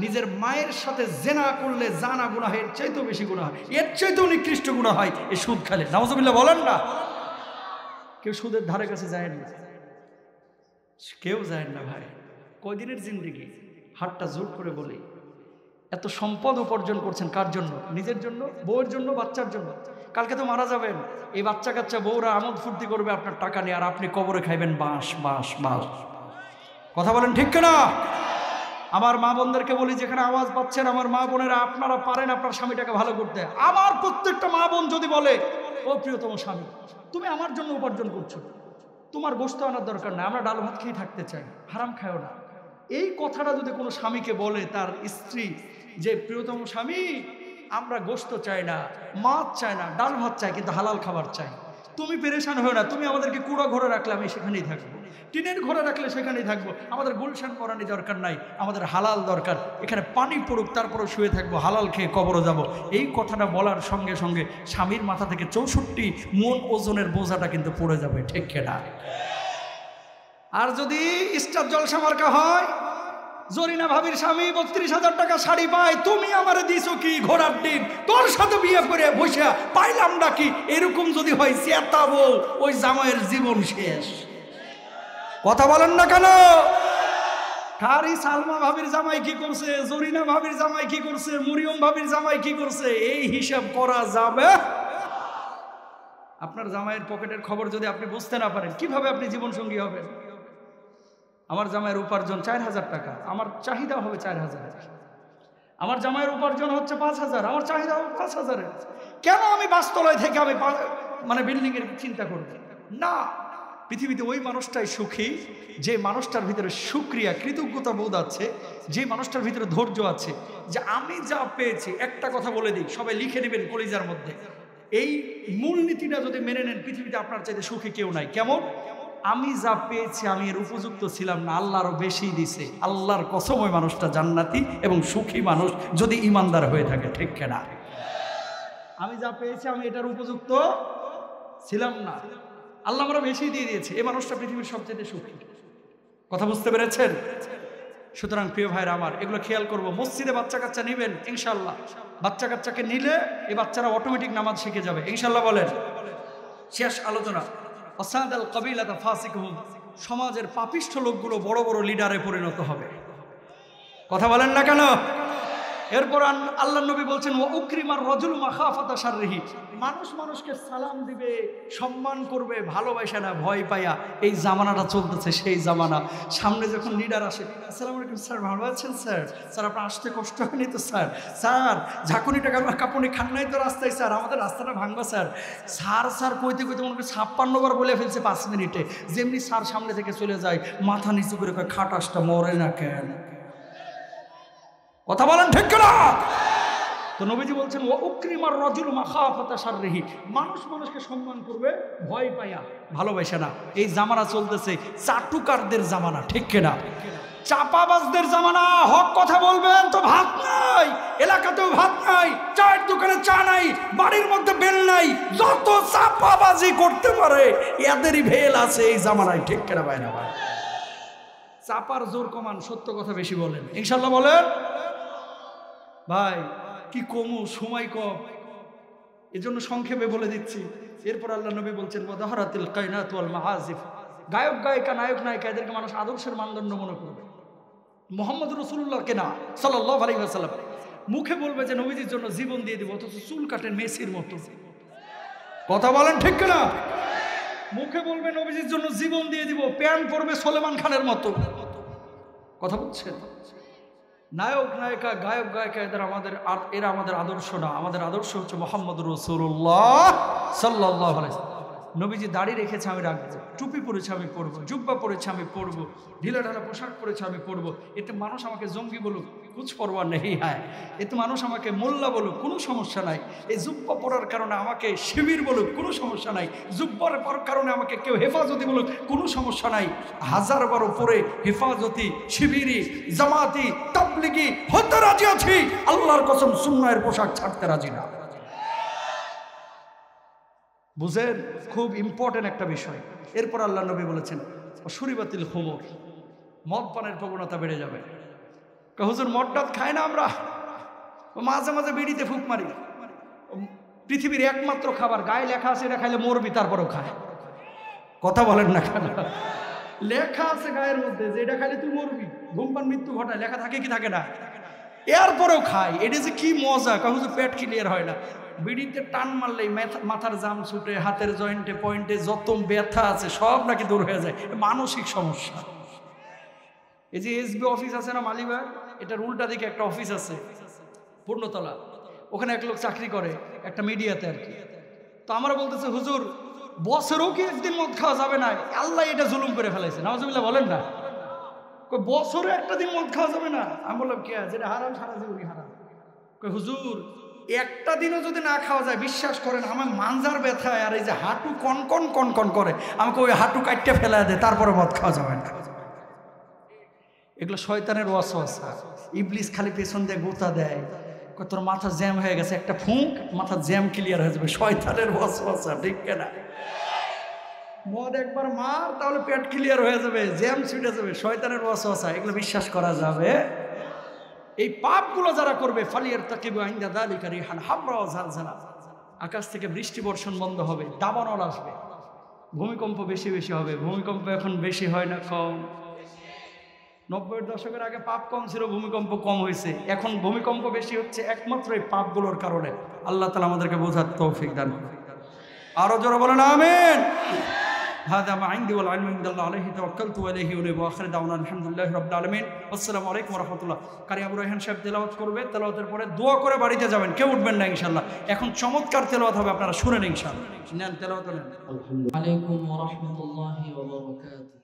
নিজের মায়ের সাথে জেনা করলে জানা গুনাহ এর চাইতেও বেশি গুনাহ হয়, এর চাইতেও নিকৃষ্ট গুনাহ হয় এই সুদ খেলে। নাউজুবিল্লাহ বলেন না। কেউ সুদের ধারে কাছে যায় না, কেউ যায় না ভাই। কয়দিনের জিন্দেগি, হাতটা জোর করে বলি, এত সম্পদ উপার্জন করছেন কার জন্য? নিজের জন্য, বউয়ের জন্য, বাচ্চার জন্য। কালকে তো মারা যাবেন, এই বাচ্চা কাচ্চা বউরা আমোদ ফুর্তি করবে আপনার টাকা নিয়ে, আর আপনি কবরে খাইবেন বাঁশ বাঁশ বাঁশ, কথা বলেন ঠিক কিনা? আমার মা বোনদেরকে বলি, যেখানে আওয়াজ পাচ্ছেন আমার মা বোনেরা, আপনারা পারেন আপনার স্বামীটাকে ভালো করতে। আমার প্রত্যেকটা মা বোন যদি বলে ও প্রিয়তম স্বামী, তুমি আমার জন্য উপার্জন করছো, তোমার গোশত আনার দরকার নাই, আমরা ডাল ভাত খেয়ে থাকতে চাই, হারাম খায়ও না। এই কথাটা যদি কোনো স্বামীকে বলে তার স্ত্রী যে প্রিয়তম স্বামী, আমরা গোশত চাই না, মাছ চাই না, ডাল ভাত চাই, কিন্তু হালাল খাবার চাই, তুমি পেরেশান হও না, তুমি আমাদেরকে কুড়া ঘরে রাখলে আমি সেখানেই থাকবো, টিনের ঘরে রাখলে সেখানেই থাকবো, আমাদের গুলশান পরানি দরকার নাই, আমাদের হালাল দরকার, এখানে পানি পড়ুক তারপরে শুয়ে থাকবো, হালাল খেয়ে কবরও যাব। এই কথাটা বলার সঙ্গে সঙ্গে স্বামীর মাথা থেকে 64 মন ওজনের বোঝাটা কিন্তু পড়ে যাবে, ঠিক কিনা? আর যদি স্টার জলসা মার্কা হয়, জরিনা ভাবির স্বামী 32,000 টাকা শাড়ি পায়, তুমি আমারে দিছো কি ঘোড়ার ডিম, তোর সাথে বিয়ে করে বসে পাইলাম নাকি, এরকম যদি হয় চেতাবো, ওই জামাইয়ের জীবন শেষ। কথা বলেন না কেন? কারি সালমা ভাবির জামাই কি করছে, জরিনা ভাবির জামাই কি করছে, মরিয়ম ভাবির জামাই কি করছে, এই হিসাব করা যাবে? আপনার জামাইয়ের পকেটের খবর যদি আপনি বুঝতে না পারেন, কিভাবে আপনি জীবন সঙ্গী হবেন? আমার জামাইয়ের উপার্জন 4,000 টাকা, আমার চাহিদা হবে 4,000। আমার জামাইয়ের উপার্জন হচ্ছে 5,000, আমার চাহিদা হবে 5,000। কেন আমি বাসতলায় থেকে আমি মানে বিল্ডিং এর চিন্তা করব না? পৃথিবীতে ওই মানুষটাই সুখী যে মানুষটার ভিতরে শুকরিয়া, কৃতজ্ঞতা বোধ আছে, যে মানুষটার ভিতরে ধৈর্য আছে, যে আমি যা পেয়েছি। একটা কথা বলে দিই, সবাই লিখে নেবেন কলিজার মধ্যে, এই মূলনীতিটা যদি মেনে নেন, পৃথিবীতে আপনার চাইতে সুখী কেউ নাই। কেমন? আমি যা পেয়েছি আমি এর উপযুক্ত ছিলাম না, আল্লাহ আরো বেশি দিছে। আল্লাহর কসম, ওই মানুষটা জান্নাতি এবং সুখী মানুষ, যদি ইমানদার হয়ে থাকে, ঠিক কিনা? আমি যা পেয়েছি আমি এটার উপযুক্ত ছিলাম না, আল্লাহ আমরা বেশি দিয়ে দিয়েছে, এই মানুষটা পৃথিবীর সবচেয়ে সুখী। কথা বুঝতে পেরেছেন? সুতরাং প্রিয় ভাইরা আমার, এগুলো খেয়াল করবো। মসজিদে বাচ্চা কাচ্চা নিবেন ইনশাল্লাহ, বাচ্চা কাচ্চাকে নিলে এই বাচ্চারা অটোমেটিক নামাজ শিখে যাবে ইনশাল্লাহ। বলেন। শেষ আলোচনা, অসাদাল কাবিলাতা ফাসিকুহুম, সমাজের পাপিষ্ঠ লোকগুলো বড় বড় লিডারে পরিণত হবে। কথা বলেন না কেন? এরপর আল্লাহ নবী বলছেন, ও উকরিমার রজুল মাখাফাতা শাররিহি, মানুষ মানুষকে সালাম দিবে, সম্মান করবে, ভালোবাসে না ভয় পাইয়া। এই জামানাটা চলতেছে সেই জামানা। সামনে যখন লিডার আসে, আসসালামু আলাইকুম স্যার, ভালো আছেন স্যার? স্যার আপনার আসতে কষ্ট হয়নি তো স্যার? স্যার ঝাঁকুনি টাকা কাপুনি খান নাই তো রাস্তায় স্যার? আমাদের রাস্তাটা ভাঙবা স্যার? স্যার স্যার কইতে কইতে মনে করি 56 বার বলে ফেলছে 5 মিনিটে। যেমনি স্যার সামনে থেকে চলে যায়, মাথা নিচু করে কয়, খাটাসটা মরে না কেন? কথা বলেন ঠিক কিনা? তো নবীজি বলছেন, ও উকরিমার রজুল মাখাফাতা শাররিহি, মানুষ মানুষকে সম্মান করবে ভয় পাইয়া, ভালোবাসে না। এই জামানা চলতেছে চাটুকারদের জামানা, ঠিক কিনা? চাপাবাজদের জামানা। হক কথা বলবেন তো ভাত নাই, এলাকাতেও ভাত নাই, চায়ের দোকানে চা নাই, বাড়ির মধ্যে বেল নাই, যত চাপাবাজি করতে পারে এদেরই ভেল আছে এই জামানায়, ঠিক কিনা ভাই? না ভাই, চাপার জোর কমান, সত্য কথা বেশি বলেন ইনশাল্লাহ। বলেন ভাই, কি কমু, সময় কম, এজন্য সংক্ষেপে বলে দিচ্ছি। এরপর আল্লাহ নবী বলছেন, ওয়াদাহারাতিল কায়নাত ওয়াল মাআজিফ, গায়ক গায়িকা, নায়ক নায়িকা, এদেরকে মানুষ আদর্শের মানদণ্ড মনে করবে। মুহাম্মদ রাসূলুল্লাহকে না, সাল্লাল্লাহু আলাইহি ওয়াসাল্লাম, মুখে বলবে যে নবীজির জন্য জীবন দিয়ে দিব, অথচ চুল কাটেন মেসির মতো। কথা বলেন ঠিক কিনা? মুখে বলবে নবীজির জন্য জীবন দিয়ে দিব, প্যান্ট পরবে সুলেমান খানের মতো। কথা বলছেন? নায়ক নায়িকা, গায়ক গায়িকা, এরা আমাদের আদর্শ না। আমাদের আদর্শ হচ্ছে মুহাম্মদ রাসূলুল্লাহ সাল্লাল্লাহু আলাইহি ওয়াসাল্লাম। নবীজি দাড়ি রেখেছে আমি রাখবো, টুপি পরেছে আমি পরবো, জুব্বা পরেছে আমি পরবো, ঢিলা ঢালা পোশাক পরেছে আমি পরবো। এতে মানুষ আমাকে জঙ্গি বলুক, কুছ পরোয়া নেই হয়। এতে মানুষ আমাকে মোল্লা বলুক, কোনো সমস্যা নাই। এই জুব্বা পরার কারণে আমাকে শিবির বলুক, কোনো সমস্যা নাই। জুব্বার পরার কারণে আমাকে কেউ হেফাজতি বলুক, কোনো সমস্যা নাই। 1000 বার পরে হেফাজতি, শিবিরি, জামাতি, তাবলিগি হতে রাজি আছি, আল্লাহর কসম সুন্নাহের পোশাক ছাড়তে রাজি না। বুঝেন? খুব ইম্পর্টেন্ট একটা বিষয়। এরপর আল্লাহ নবী বলেছেন, শুরিবাতিল খুমর, মদ পানের প্রবণতা বেড়ে যাবে। হুজুর মদ খায় না আমরা, মাঝে মাঝে বিড়িতে ফুক মারি। পৃথিবীর একমাত্র খাবার, গায়ে লেখা আছে এটা খাইলে মরবি, তারপরেও খায়। কথা বলেন না কেন? লেখা আছে গায়ের মধ্যে যে এটা খাইলে তুই মরবি, ধূমপান মৃত্যু ঘটায়, লেখা থাকে কি থাকে না? এরপরেও খায়। এটা যে কি মজা, হুজুর পেট ক্লিয়ার হয় না। বিড়িতে টান মারলেই মাথার জাম ছুটে, হাতের জয়েন্টে পয়েন্টে যত ব্যথা আছে সব নাকি দূর হয়ে যায়। মানসিক সমস্যা। এই যে এসবি অফিস আছে না মালিবাগ, এটার উল্টা দিকে একটা অফিস আছে পূর্ণতলা, ওখানে এক লোক চাকরি করে একটা মিডিয়াতে আর কি। তো আমরা বলতেছে হুজুর বছরও কি একদিন মদ খাওয়া যাবে না? আল্লাহ এটা জুলুম করে ফেলাইছে, নাউজুবিল্লাহ বলেন না। বছরে একটা দিন মদ খাওয়া যাবে না? আমি বললাম কে, যেটা হারাম সারা জীবনই হারাম। হুজুর একটা দিনও যদি না খাওয়া যায়, বিশ্বাস করেন আমার মানজার ব্যথায় আর এই যে হাঁটু কনকন কনকন করে, আমাকে ওই হাঁটু কাটতে ফেলা দেয়, তারপরে মদ খাওয়া যাবে না। এগুলো শয়তানের ওয়াসওয়াসা। ইবলিস খালি পেছন দিয়ে গোতা দেয়, তোর মাথা জ্যাম হয়ে গেছে, একটা ফুঁক মাথা জ্যাম ক্লিয়ার হয়ে যাবে। শয়তানের ওয়াসওয়াসা, ঠিক কিনা? মদ একবার মার তাহলে পেট ক্লিয়ার হয়ে যাবে, জ্যাম ছুটে যাবে। শয়তানের ওয়াসওয়াসা, এগুলো বিশ্বাস করা যাবে? এই পাপগুলো যারা করবে ফালিয়ার তাকিবু ইনদা যালিকা রিহান হামরা ওয়া জালজালা, আকাশ থেকে বৃষ্টি বর্ষণ বন্ধ হবে, দাবানল আসবে, ভূমিকম্প বেশি বেশি হবে। ভূমিকম্প এখন বেশি হয় না কম? 90-এর দশকের আগে পাপ কম ছিল, ভূমিকম্প কম হয়েছে। এখন ভূমিকম্প বেশি হচ্ছে একমাত্র এই পাপগুলোর কারণে। আল্লাহ তাআলা আমাদেরকে বোঝার তৌফিক দান করুন। আরো জোরে বলেন আমিন। هذا ما عندي والعلم عند الله عليه توكلت وإليه أنيب وآخر دعوانا الحمد لله رب العالمين والسلام عليكم ورحمة الله। কারি আবু রায়হান সাহেব তেলাওয়াত করবে, তেলাওয়াতের পরে দোয়া করে বাড়িতে যাবেন, কেউ উঠবেন না ইনশাআল্লাহ। এখন চমৎকার তেলাওয়াত হবে, আপনারা শুনেন ইনশাআল্লাহ। নেন তেলাওয়াত নেন। আসসালামু আলাইকুম ওয়া রাহমাতুল্লাহি ওয়া বারাকাতুহু।